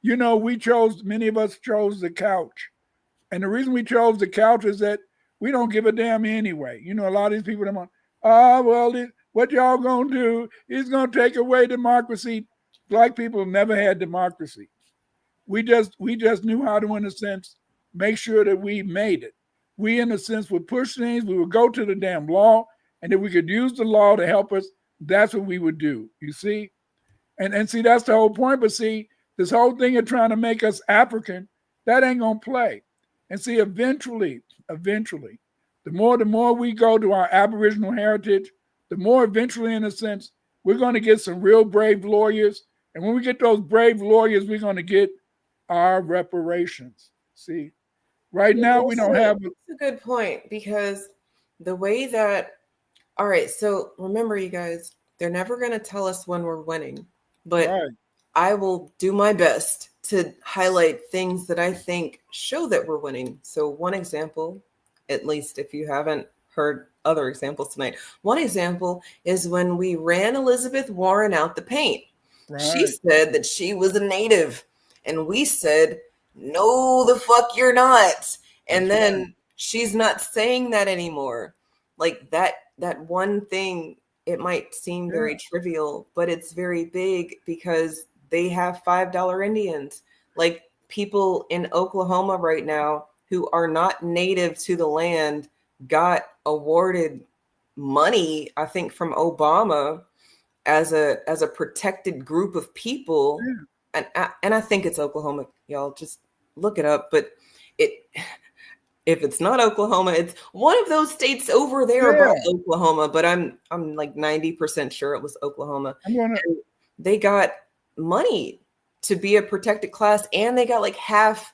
many of us chose the couch. And the reason we chose the couch is that we don't give a damn anyway. A lot of these people, what y'all gonna do is gonna take away democracy. Black people never had democracy. We just knew how to, in a sense, make sure that we made it. We, in a sense, would push things. We would go to the damn law, and if we could use the law to help us, that's what we would do. You see, and see, that's the whole point. But see, this whole thing of trying to make us African, that ain't gonna play. And see, eventually, the more we go to our Aboriginal heritage, the more eventually, in a sense, we're going to get some real brave lawyers. And when we get those brave lawyers, we're going to get our reparations. See, right now we don't have. That's a good point, because the way that, all right, so remember, you guys, they're never going to tell us when we're winning, but right. I will do my best to highlight things that I think show that we're winning. So one example, at least if you haven't heard other examples tonight, one example is when we ran Elizabeth Warren out the paint. Right. She said that she was a native, and we said, no, the fuck you're not. And That's then right. She's not saying that anymore. Like that one thing, it might seem very trivial, but it's very big, because they have $5 Indians. Like people in Oklahoma right now who are not native to the land got awarded money, I think, from Obama as a protected group of people. Yeah. And I think it's Oklahoma. Y'all just look it up. But if it's not Oklahoma, it's one of those states over there by Oklahoma. But I'm like 90% sure it was Oklahoma. They got money to be a protected class, and they got like half,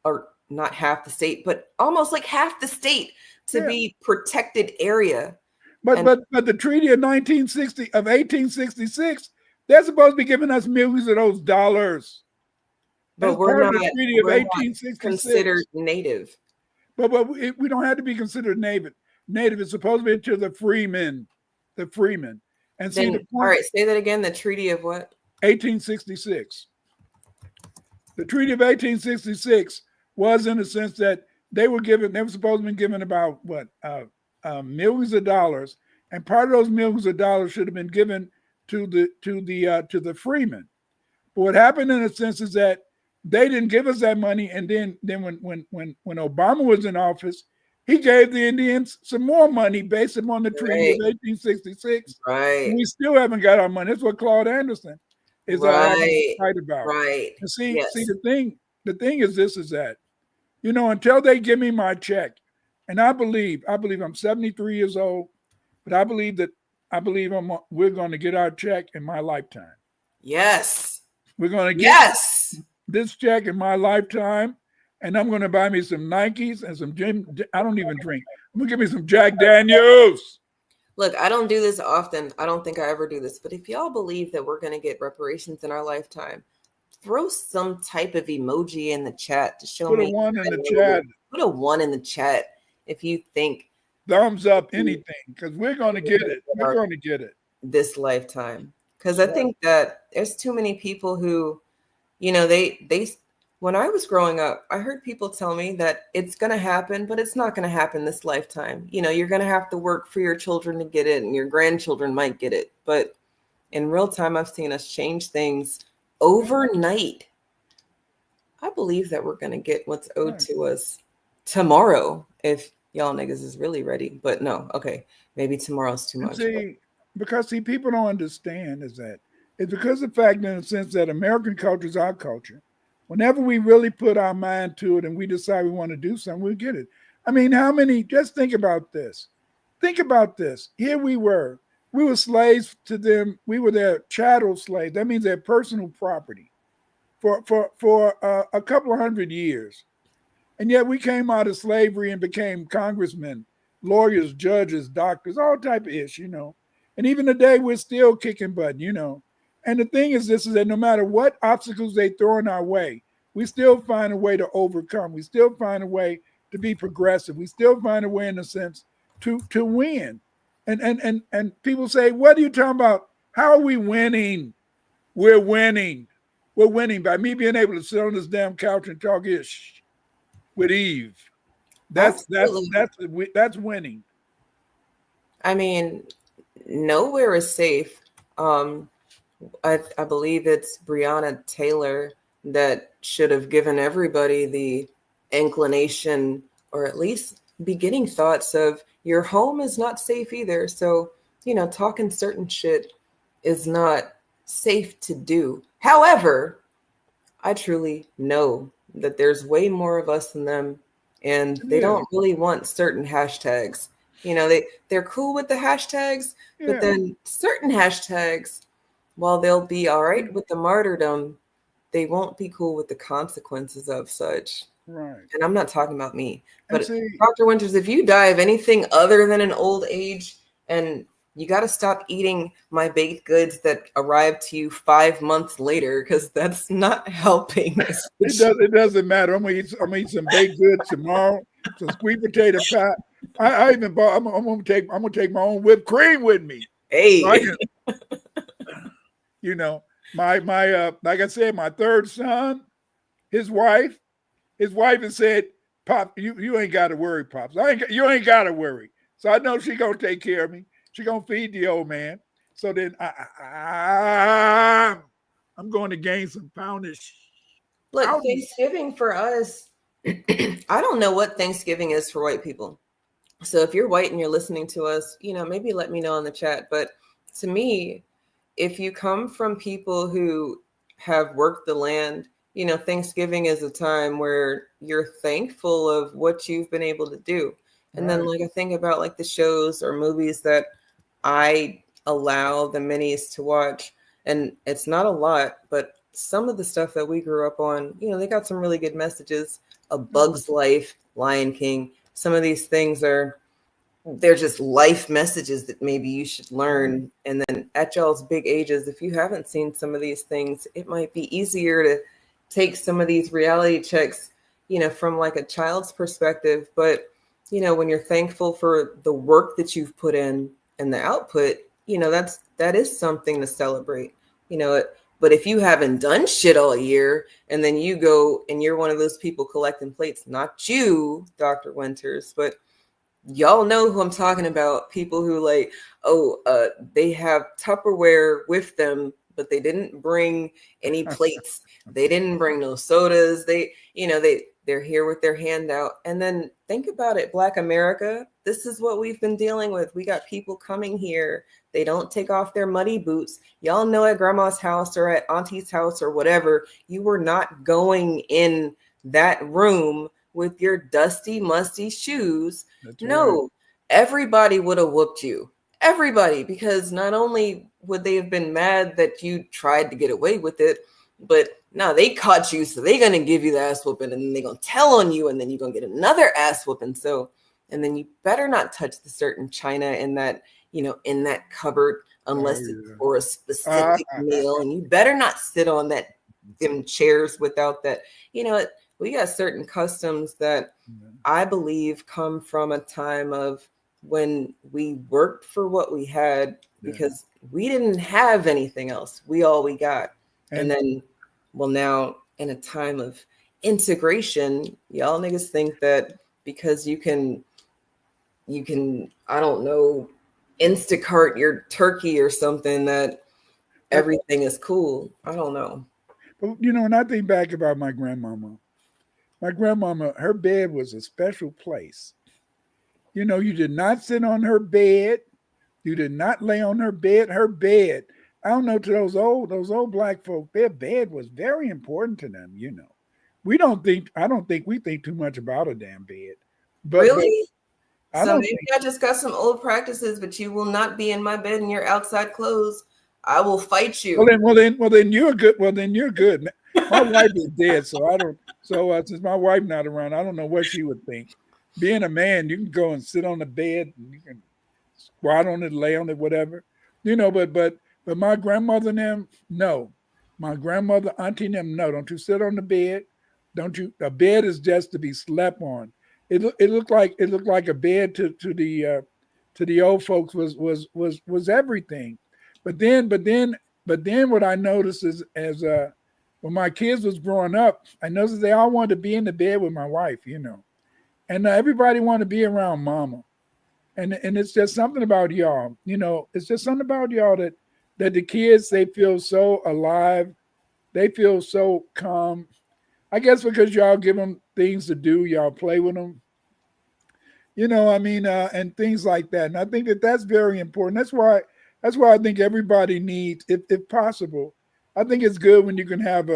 or not half the state, but almost like half the state to be protected area. But the treaty of 1866, they're supposed to be giving us millions of those dollars. But we're not, treaty of 1866. Considered native. But we don't have to be considered native. Native is supposed to be to the freemen. And then, see, all right, say that again. The treaty of what? 1866. The treaty of 1866 was, in a sense, that they were supposed to be given about millions of dollars, and part of those millions of dollars should have been given to the freemen. But what happened, in a sense, is that they didn't give us that money, and then when Obama was in office, he gave the Indians some more money based upon the treaty of 1866. Right. And we still haven't got our money. That's what Claude Anderson is right about. Right. And see, the thing is this, is that, until they give me my check, and I believe I'm 73 years old, but I believe we're going to get our check in my lifetime. Yes. We're going to get this check in my lifetime, and I'm going to buy me some Nikes and some I don't even drink. I'm going to give me some Jack Daniels. Look, I don't do this often. I don't think I ever do this. But if y'all believe that we're going to get reparations in our lifetime, throw some type of emoji in the chat to show me. Put a 1 in the chat. Put a 1 in the chat if you think. Thumbs up, anything, because we're going to get it. We're going to get it this lifetime. Because I think that there's too many people who, they when I was growing up, I heard people tell me that it's going to happen, but it's not going to happen this lifetime. You're going to have to work for your children to get it, and your grandchildren might get it. But in real time, I've seen us change things overnight. I believe that we're going to get what's owed to us tomorrow if y'all niggas is really ready. But no, okay, maybe tomorrow's too much. Because people don't understand is that it's because of the fact, in the sense that American culture is our culture. Whenever we really put our mind to it and we decide we want to do something, we'll get it. I mean, just think about this. Think about this. Here we were slaves to them. We were their chattel slaves. That means their personal property for a couple of 100 years. And yet we came out of slavery and became congressmen, lawyers, judges, doctors, all type of ish, And even today we're still kicking butt, And the thing is is that no matter what obstacles they throw in our way, we still find a way to overcome. We still find a way to be progressive. We still find a way, in a sense, to win. And people say, what are you talking about? How are we winning? We're winning. We're winning by me being able to sit on this damn couch and talk ish with Eve. That's winning. I mean, nowhere is safe. I believe it's Breonna Taylor that should have given everybody the inclination, or at least beginning thoughts of, your home is not safe either. So, talking certain shit is not safe to do. However, I truly know that there's way more of us than them, and they don't really want certain hashtags. They're cool with the hashtags, but then certain hashtags, while they'll be all right with the martyrdom, they won't be cool with the consequences of such. Right. And I'm not talking about me, but Dr. Winters, if you die of anything other than an old age, and you got to stop eating my baked goods that arrive to you 5 months later, because that's not helping. It doesn't matter. I'm gonna eat some baked goods tomorrow. Some sweet potato pie. I even bought. I'm gonna take my own whipped cream with me. Hey. So my like I said, my third son, his wife has said, "Pop, you ain't got to worry, Pops. You ain't got to worry." So I know she gonna take care of me. She gonna feed the old man. So then I'm going to gain some poundish. Look, Thanksgiving for us, I don't know what Thanksgiving is for white people. So if you're white and you're listening to us, maybe let me know in the chat. But to me, if you come from people who have worked the land, Thanksgiving is a time where you're thankful of what you've been able to do. And then I think about the shows or movies that I allow the minis to watch. And it's not a lot, but some of the stuff that we grew up on, they got some really good messages. A Bug's Life, Lion King. Some of these things they're just life messages that maybe you should learn. And then at y'all's big ages, if you haven't seen some of these things, it might be easier to take some of these reality checks, from a child's perspective. But, when you're thankful for the work that you've put in and the output, that is something to celebrate, But if you haven't done shit all year and then you go and you're one of those people collecting plates, not you, Dr. Winters, but y'all know who I'm talking about. People who they have Tupperware with them, but they didn't bring any plates. They didn't bring no sodas. They're here with their hand out. And then think about it, Black America, this is what we've been dealing with. We got people coming here. They don't take off their muddy boots. Y'all know at grandma's house or at auntie's house or whatever, you were not going in that room with your dusty, musty shoes. That's no, everybody would have whooped you. Everybody, because not only would they have been mad that you tried to get away with it, but now they caught you, so they're going to give you the ass whooping, and then they're going to tell on you, and then you're going to get another ass whooping. So, and then you better not touch the certain china in that, in that cupboard unless it's for a specific meal, and you better not sit on them chairs without that. We got certain customs that I believe come from a time of when we worked for what we had because we didn't have anything else. We got. And then, now in a time of integration. Y'all niggas think that because you can, I don't know, Instacart your turkey or something, that everything is cool. I don't know. But when I think back about my grandmama, her bed was a special place. You did not sit on her bed. You did not lay on her bed. Her bed, I don't know, to those old black folk, their bed was very important to them. I don't think we think too much about a damn bed. But Really? I So don't maybe I just got some old practices, but you will not be in my bed in your outside clothes. I will fight you. Well then you're good. Well then you're good. My wife is dead, so I don't. So since my wife's not around, I don't know what she would think. Being a man, you can go and sit on the bed, and you can squat on it, lay on it, whatever. But my grandmother and them, no. My grandmother, auntie and them, no. Don't you sit on the bed. Don't you? A bed is just to be slept on. It looked like a bed to the old folks was everything. But then what I noticed is as when my kids was growing up, I noticed they all wanted to be in the bed with my wife, and everybody wanted to be around mama. And it's just something about y'all, it's just something about y'all that the kids, they feel so alive. They feel so calm. I guess because y'all give them things to do, y'all play with them, and things like that. And I think that's very important. That's why I think everybody needs, if possible, I think it's good when you can have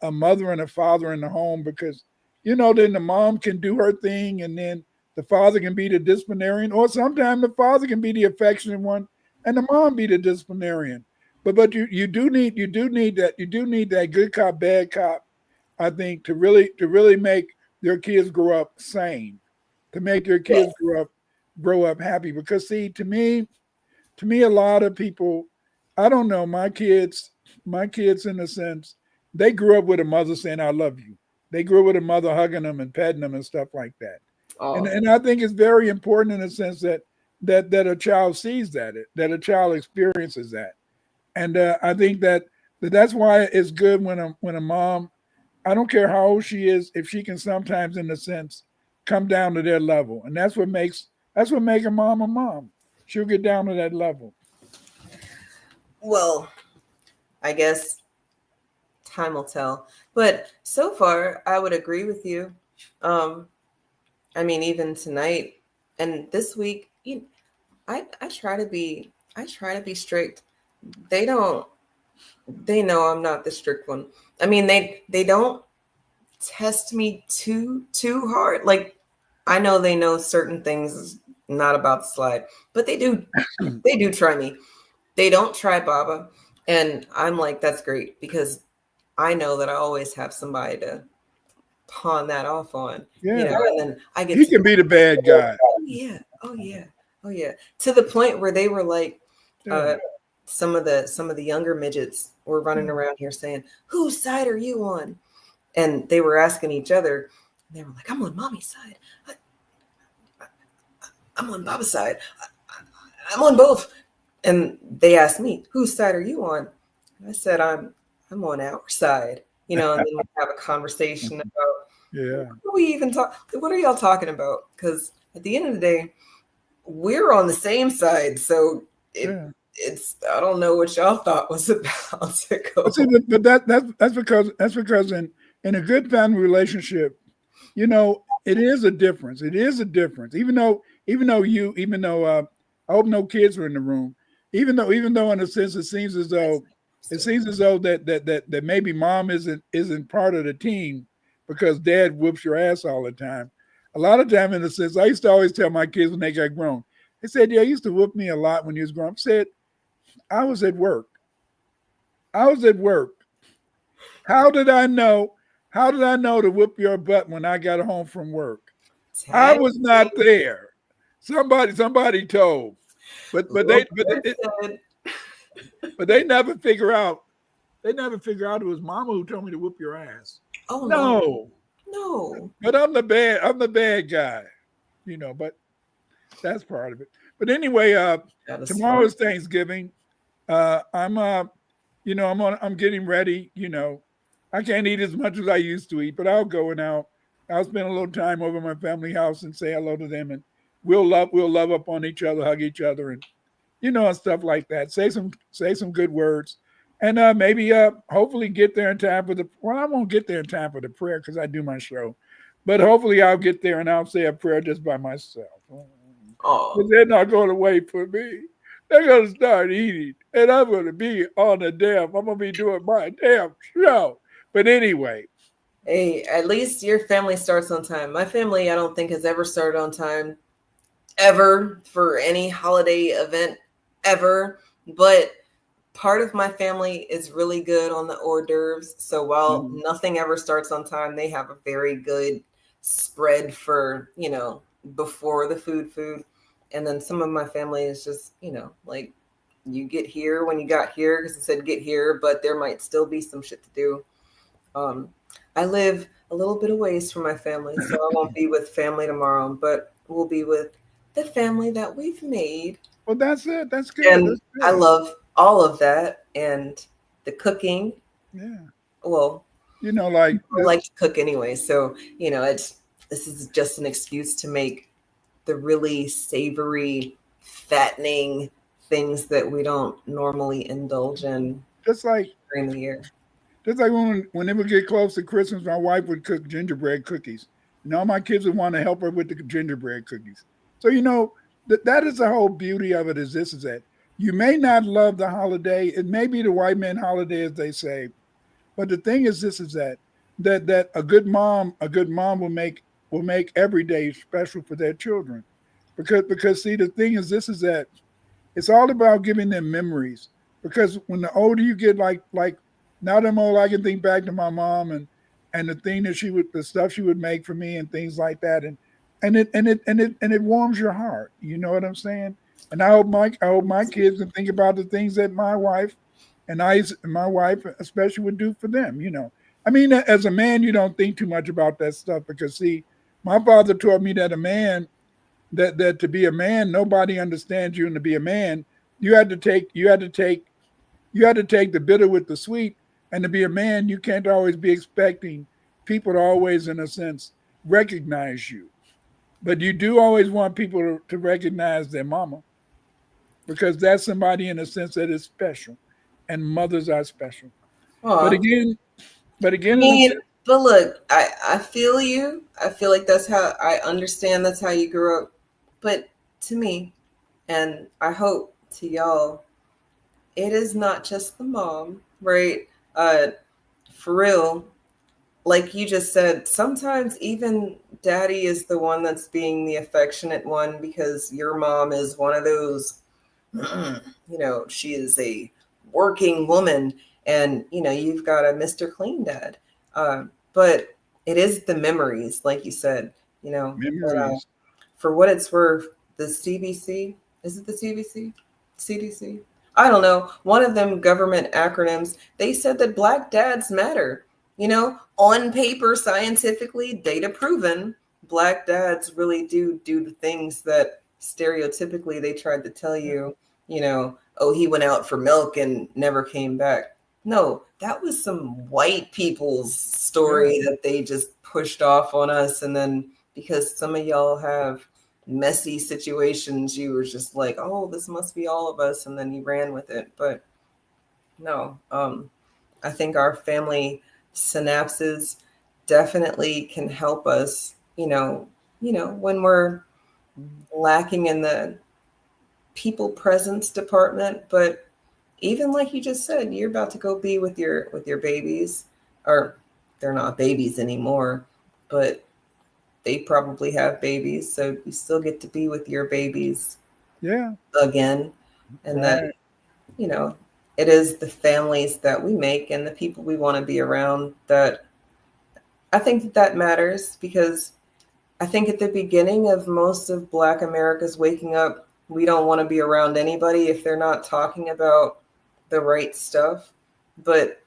a mother and a father in the home, because, then the mom can do her thing, and then the father can be the disciplinarian, or sometimes the father can be the affectionate one and the mom be the disciplinarian. But you do need that good cop, bad cop, I think, to really make your kids grow up sane, to make your kids grow up happy. Because see, to me, a lot of people, I don't know, my kids in a sense, they grew up with a mother saying, I love you. They grew up with a mother hugging them and petting them and stuff like that. Oh. And I think it's very important in a sense that a child sees that a child experiences that. And I think that's why it's good when a mom, I don't care how old she is, if she can sometimes, in a sense, come down to their level. And that's what makes a mom a mom. She'll get down to that level. Well, I guess time will tell. But so far, I would agree with you. I mean, even tonight and this week, I try to be strict. They know I'm not the strict one. I mean, they don't test me too hard. Like, I know they know certain things is not about the slide, but they do try me. They don't try Baba. And I'm like, that's great, because I know that I always have somebody to pawn that off on. Yeah. And then I get, he can be the bad guy. Oh yeah. To the point where they were like, some of the younger midgets were running around here saying, whose side are you on? And they were asking each other. They were like, I'm on mommy's side. I'm on Baba's side. I'm on both. And they asked me, whose side are you on? And I said, I'm on our side. And then we have a conversation about, what are y'all talking about? Because at the end of the day, we're on the same side. So it's, I don't know what y'all thought was about to go. But that's because in a good family relationship, it is a difference. It is a difference. Even though I hope no kids were in the room. Even though in a sense it seems as though that maybe mom isn't part of the team because dad whoops your ass all the time. A lot of time, in a sense, I used to always tell my kids when they got grown, they said, yeah, you used to whoop me a lot when you was grown up. I said, I was at work. How did I know to whoop your butt when I got home from work? I was not there. Somebody told. But they never figure out. They never figure out it was mama who told me to whoop your ass. Oh no. But I'm the bad guy, but that's part of it. But anyway, tomorrow's Thanksgiving. I'm getting ready, I can't eat as much as I used to eat, but I'll go and I'll spend a little time over my family house and say hello to them, and we'll love up on each other, hug each other, and and stuff like that. Say some good words, and maybe hopefully get there in time for the. Well, I won't get there in time for the prayer because I do my show, but hopefully I'll get there and I'll say a prayer just by myself. Oh, They're not going to wait for me. They're going to start eating, and I'm going to be on I'm going to be doing my damn show. But anyway. hey, at least your family starts on time. My family, I don't think, has ever started on time, ever, for any holiday event, ever. But part of my family is really good on the hors d'oeuvres. So while nothing ever starts on time, they have a very good spread for, before the food. And then some of my family is just, like, you get here when you got here because it said get here, but there might still be some shit to do. I live a little bit of ways from my family, so I won't be with family tomorrow, but we'll be with the family that we've made. Well, that's it. That's good. And that's good. I love all of that and the cooking. Yeah. Well, I like to cook anyway, so this is just an excuse to make the really savory, fattening things that we don't normally indulge in. Just like during the year. Just like when it would get close to Christmas, my wife would cook gingerbread cookies. And all my kids would want to help her with the gingerbread cookies. So, that is the whole beauty of it is that you may not love the holiday. It may be the white man holiday, as they say. But the thing is that a good mom will make every day special for their children. Because see, the thing is that it's all about giving them memories. Because when the older you get, like now that I'm old, I can think back to my mom and the thing that the stuff she would make for me and things like that, and it warms your heart. You know what I'm saying? And I hope my kids can think about the things that my wife especially would do for them. I mean, as a man, you don't think too much about that stuff because see, my father taught me that a man that to be a man, nobody understands you, and to be a man, you had to take the bitter with the sweet. And to be a man, you can't always be expecting people to always, in a sense, recognize you. But you do always want people to recognize their mama because that's somebody, in a sense, that is special. And mothers are special. But again, but look, I feel you. I feel like that's how I understand. That's how you grew up. But to me, and I hope to y'all, it is not just the mom, right? For real, like you just said, sometimes even daddy is the one that's being the affectionate one because your mom is one of those, she is a working woman and, you've got a Mr. Clean dad. But it is the memories, like you said, memories. For what it's worth, the CBC, is it the CBC? CDC? I don't know, one of them government acronyms, they said that Black dads matter. On paper, scientifically, data proven, Black dads really do the things that stereotypically they tried to tell you, oh, he went out for milk and never came back. No, that was some white people's story that they just pushed off on us. And then because some of y'all have messy situations, you were just like, oh, this must be all of us, and then you ran with it. But no, I think our family synapses definitely can help us, when we're lacking in the people presence department. But even like you just said, you're about to go be with your babies, or they're not babies anymore, but they probably have babies, so you still get to be with your babies again. And that, it is the families that we make and the people we want to be around that I think that matters, because I think at the beginning of most of Black America's waking up, we don't want to be around anybody if they're not talking about the right stuff. But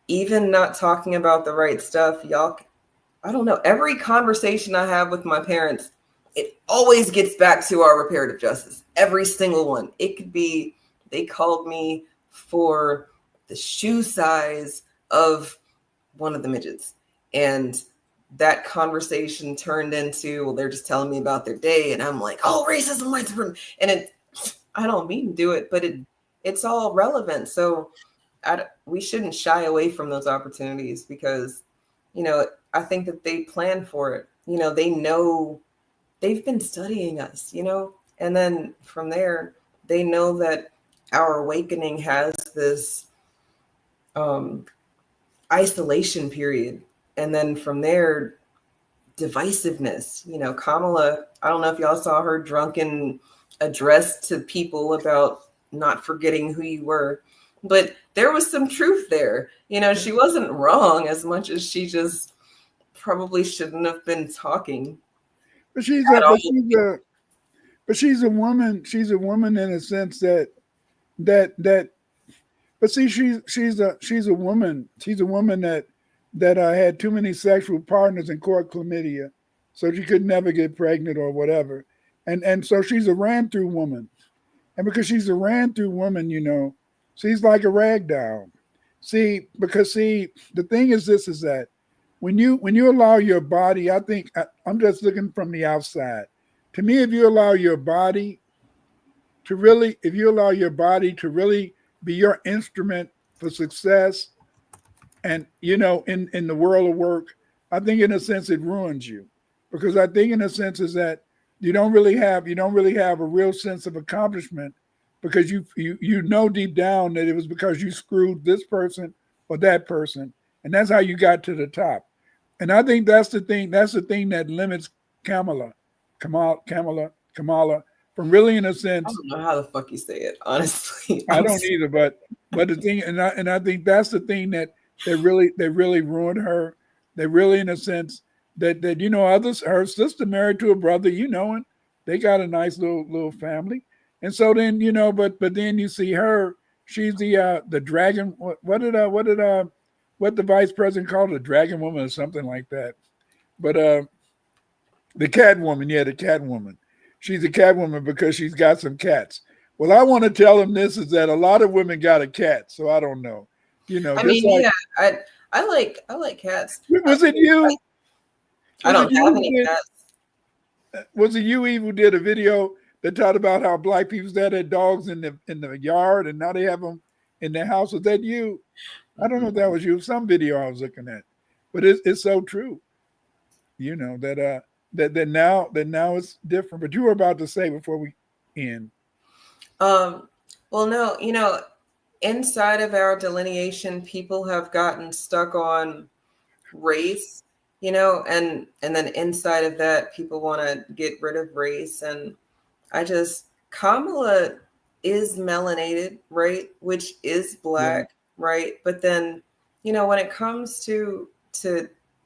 even not talking about the right stuff, y'all, I don't know, every conversation I have with my parents, it always gets back to our reparative justice. Every single one. It could be, they called me for the shoe size of one of the midgets. And that conversation turned into, well, they're just telling me about their day. And I'm like, oh, racism, white supremacy. And I don't mean to do it, but it's all relevant. So we shouldn't shy away from those opportunities because, I think that they plan for it. They know, they've been studying us, and then from there, they know that our awakening has this isolation period. And then from there, divisiveness. Kamala, I don't know if y'all saw her drunken address to people about not forgetting who you were, but there was some truth there. She wasn't wrong as much as she just probably shouldn't have been talking. But she's a woman. She's a woman in a sense that. But see, she's a woman. She's a woman that had too many sexual partners and caught chlamydia, so she could never get pregnant or whatever. And so she's a ran through woman, and because she's a ran through woman, she's like a rag doll. Because the thing is this is that when you allow your body, I think I'm just looking from the outside. To me, if you allow your body to really be your instrument for success, and in the world of work, I think in a sense it ruins you, because I think in a sense is that you don't really have a real sense of accomplishment, because you deep down that it was because you screwed this person or that person, and that's how you got to the top. And I think that's the thing that limits Kamala from really, in a sense. I don't know how the fuck you say it, honestly. I don't either, but the thing, and I think that's the thing that really ruined her. They really, in a sense, that others, her sister married to a brother, and they got a nice little family. And so then, but then you see her, she's the dragon. What the vice president called her, the dragon woman or something like that. But the cat woman, the cat woman. She's a cat woman because she's got some cats. Well, I want to tell them this is that a lot of women got a cat, so I don't know. I mean, I like cats. Was it you? I don't have any cats. Was it you, Eve, who did a video that talked about how black people that had dogs in the yard and now they have them in their house? Was that you? I don't know if that was you. Some video I was looking at, but it's so true. That now it's different. But you were about to say before we end. Well, no, inside of our delineation, people have gotten stuck on race, and then inside of that, people want to get rid of race. And Kamala is melanated, right? Which is black, right? But then, when it comes to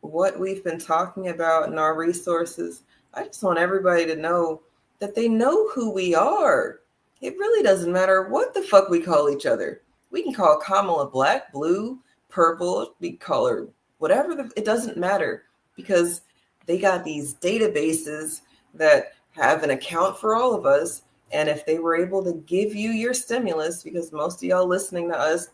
what we've been talking about in our resources, I just want everybody to know that they know who we are. It really doesn't matter what the fuck we call each other. We can call Kamala black, blue, purple, we call her whatever, it doesn't matter, because they got these databases that have an account for all of us. And if they were able to give you your stimulus, because most of y'all listening to us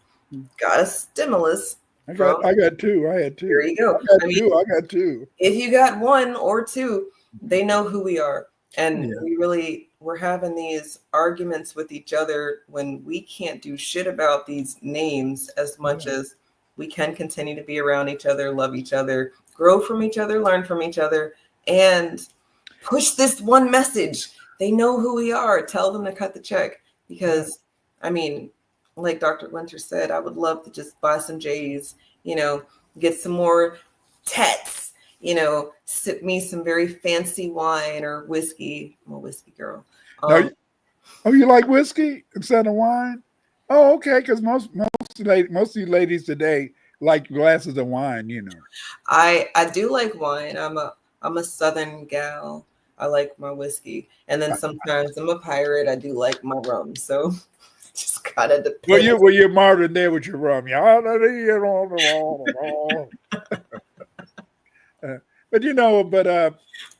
got a stimulus. I got two. I had two. There you go. I got two. If you got one or two, they know who we are. And we're having these arguments with each other when we can't do shit about these names as much as we can continue to be around each other, love each other, grow from each other, learn from each other, and push this one message. They know who we are. Tell them to cut the check. Because, like Dr. Winter said, I would love to just buy some J's, get some more tats, sip me some very fancy wine or whiskey. I'm a whiskey girl. You like whiskey instead of wine? Oh, okay. Because most of you ladies today like glasses of wine, I do like wine. I'm a Southern gal. I like my whiskey, and then sometimes I'm a pirate. I do like my rum. So just gotta depend. Well, you're modern there with your rum.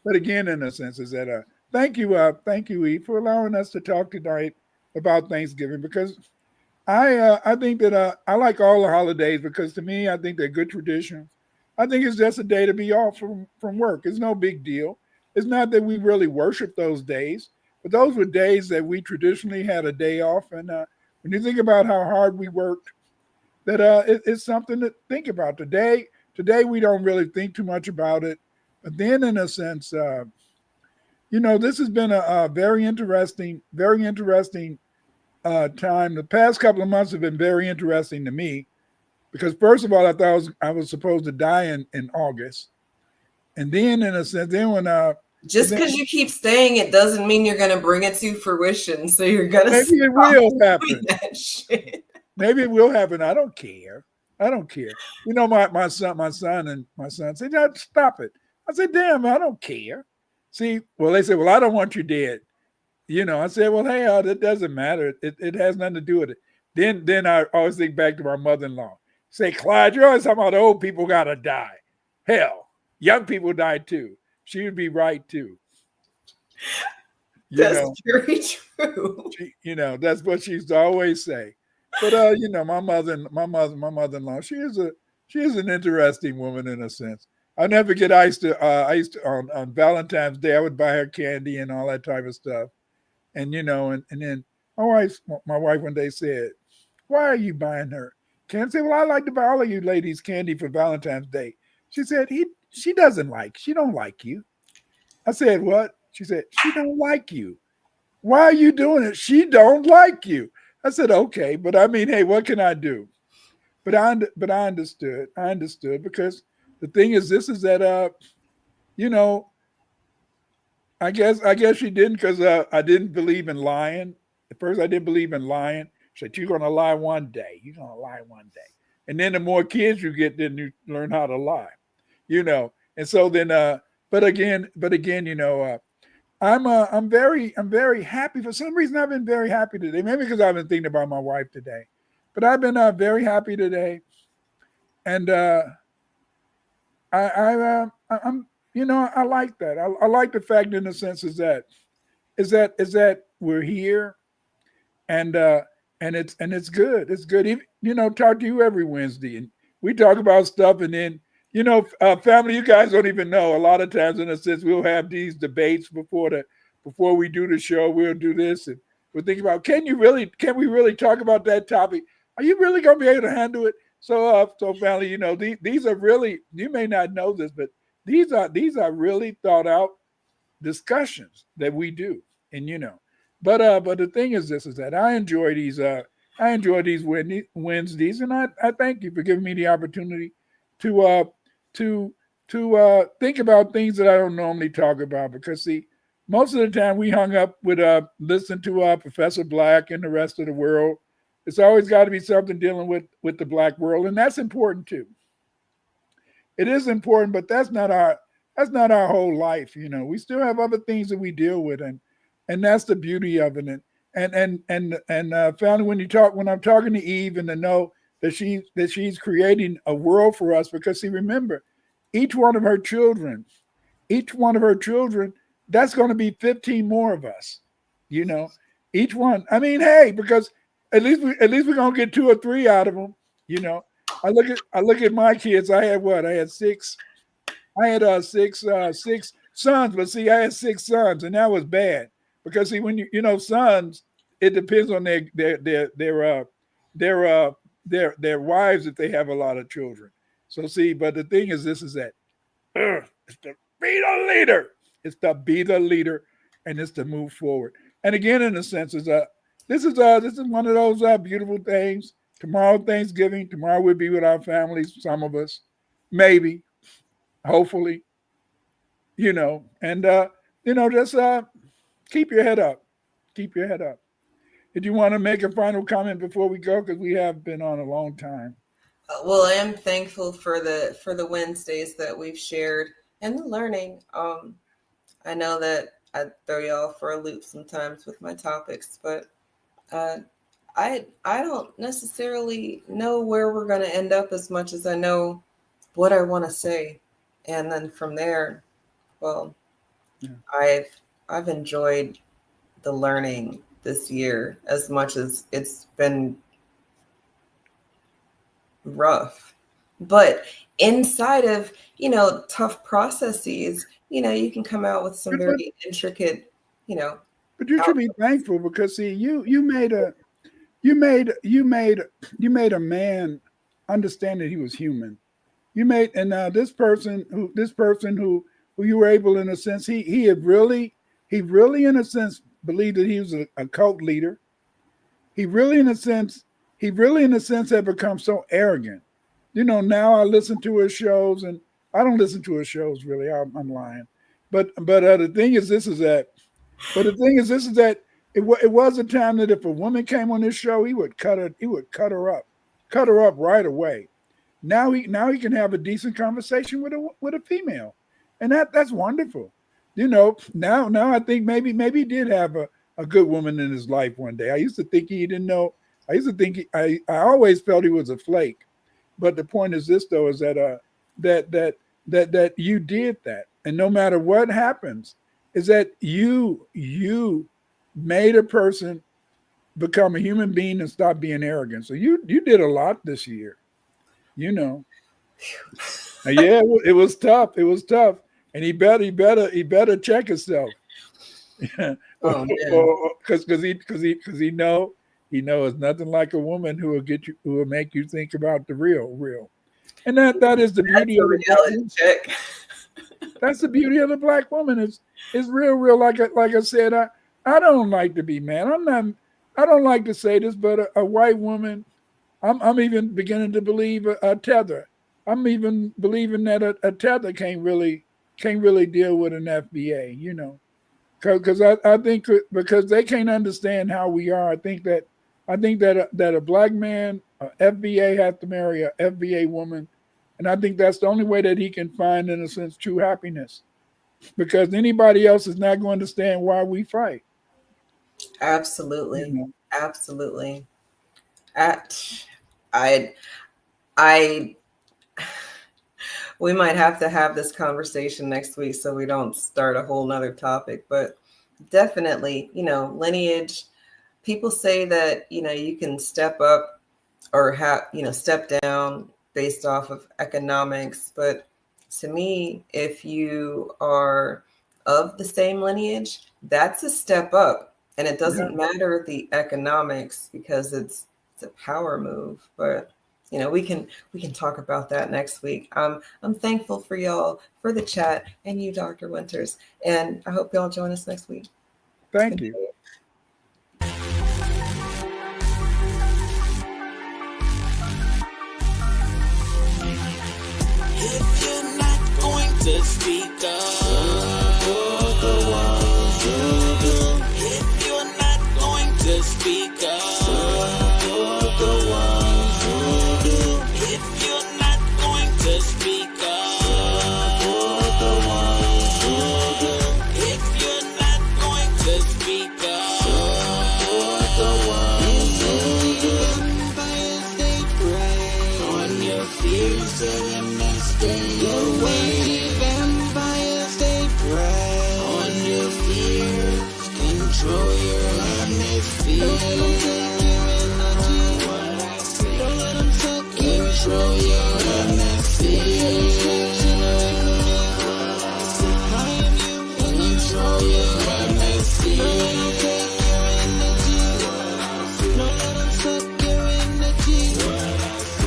But again, in a sense, is that thank you, Eve, for allowing us to talk tonight about Thanksgiving, because I think that I like all the holidays because to me, I think they're good traditions. I think it's just a day to be off from work. It's no big deal. It's not that we really worship those days, but those were days that we traditionally had a day off. And when you think about how hard we worked, that it's something to think about. Today we don't really think too much about it. But then, in a sense, this has been a very interesting time. The past couple of months have been very interesting to me because, first of all, I thought I was supposed to die in August, and then, in a sense, then when just because you keep saying it doesn't mean you're going to bring it to fruition. So you're going to maybe it will happen. That shit. Maybe it will happen. I don't care. My son said, "Dad, stop it." I said, "Damn, I don't care." See, well, they said, "Well, I don't want you dead." I said, "Well, hey, it doesn't matter. It has nothing to do with it." Then I always think back to my mother-in-law. Say, "Clyde, you're always talking about old people gotta die. Hell, young people die too." She would be right too. That's very true. That's what she used to always say. But my mother-in-law, she is an interesting woman in a sense. I'll never forget. I used to on Valentine's Day, I would buy her candy and all that type of stuff. And and then my wife one day said, "Why are you buying her candy?" I said, "Well, I like to buy all of you ladies candy for Valentine's Day." She said, she don't like you. I said, "What?" She said, "She don't like you." "Why are you doing it?" "She don't like you." I said, "Okay, but I mean, hey, what can I do?" But I understood. I understood because the thing is, this is that I guess she didn't because I didn't believe in lying. At first, I didn't believe in lying. She said, "You're going to lie one day. You're going to lie one day." And then the more kids you get, then you learn how to lie. And so then, but again, I'm very happy. For some reason, I've been very happy today. Maybe because I've been thinking about my wife today. But I've been very happy today, and I'm I like that. I like the fact, in a sense, is that we're here, and it's good. It's good. Even, talk to you every Wednesday, and we talk about stuff, and then family, you guys don't even know. A lot of times, in a sense, we'll have these debates before we do the show. We'll do this, and we're thinking about can we really talk about that topic? Are you really going to be able to handle it? So family, these are really, you may not know this, but these are really thought out discussions that we do, and but the thing is this is that I enjoy these Wednesdays, and I thank you for giving me the opportunity to think about things that I don't normally talk about, because see, most of the time we hung up with listen to Professor Black and the rest of the world. It's always got to be something dealing with the Black world, and that's important too. It is important, but that's not our whole life. We still have other things that we deal with, and that's the beauty of it. And family, when I'm talking to Eve, and to know that she's creating a world for us, because see, remember, each one of her children, that's going to be 15 more of us. Each one. I mean, hey, because at least we're gonna get 2 or 3 out of them. I look at my kids. I had six sons, but see, I had 6 sons, and that was bad because see, when sons, it depends on their wives if they have a lot of children. So see, but the thing is, this is that it's to be the leader. It's to be the leader, and it's to move forward. And again, in a sense, this is one of those beautiful things. Tomorrow, Thanksgiving. Tomorrow we'll be with our families. Some of us, maybe, hopefully, and just keep your head up. Keep your head up. Did you want to make a final comment before we go? Because we have been on a long time. Well, I am thankful for the Wednesdays that we've shared and the learning. I know that I throw y'all for a loop sometimes with my topics, but I don't necessarily know where we're going to end up as much as I know what I want to say, and then from there, well, yeah. I've enjoyed the learning this year as much as it's been rough. But inside of, tough processes, you can come out with some very intricate, But you should be thankful because see, you made a man understand that he was human. And now this person who you were able, in a sense, he really in a sense believed that he was a cult leader. He really in a sense had become so arrogant. Now I listen to his shows, and I don't listen to his shows really. I'm lying, but the thing is this is that it was a time that if a woman came on his show, he would cut her up right away. Now he can have a decent conversation with a female, and that's wonderful. Now I think maybe he did have a good woman in his life one day. I used to think he didn't know. I always felt he was a flake. But the point is this, though, is that that you did that, and no matter what happens, is that you made a person become a human being and stop being arrogant. So you did a lot this year, Yeah, it was tough. It was tough, and he better check himself. Because he knows nothing like a woman who will make you think about the real. And that is the beauty of the reality check. That's the beauty of the Black woman. It's real. Like I said, I don't like to be mad. I don't like to say this, but a white woman, I'm even beginning to believe a tether. I'm even believing that a tether can't really deal with an FBA, because I think because they can't understand how we are. I think that a Black man, a FBA, has to marry a FBA woman, and I think that's the only way that he can find, in a sense, true happiness, because anybody else is not going to understand why we fight. Absolutely, absolutely. We might have to have this conversation next week so we don't start a whole nother topic, but definitely, lineage. People say that, you can step up or step down based off of economics. But to me, if you are of the same lineage, that's a step up. And it doesn't matter the economics because it's a power move. But, we can talk about that next week. I'm thankful for y'all, for the chat, and you, Dr. Winters. And I hope y'all join us next week. Thank you. If you're not going to speak up, if you're not going to speak up, if you're not going to speak up, if you're not going to speak up, Empire State Pride on your fears, so them not stay away. Vampire State Pride on your fears, control your atmosphere. Don't let them suck you, control your atmosphere. I am you, control your atmosphere. Don't let them suck your energy.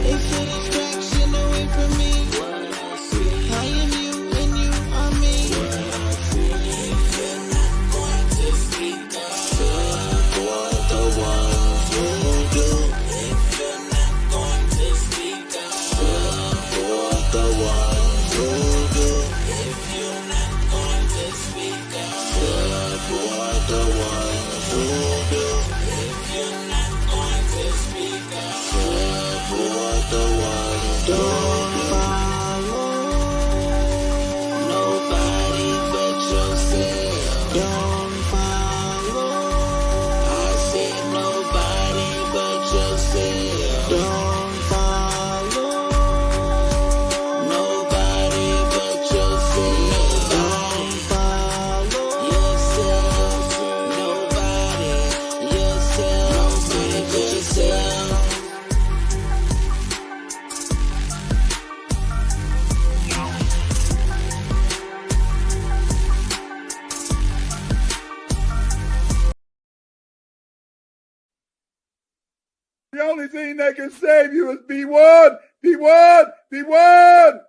It's a distraction away from me. I am you and you are me. If you're not going to speak up, the one. only thing that can save you is be one, be one, be one.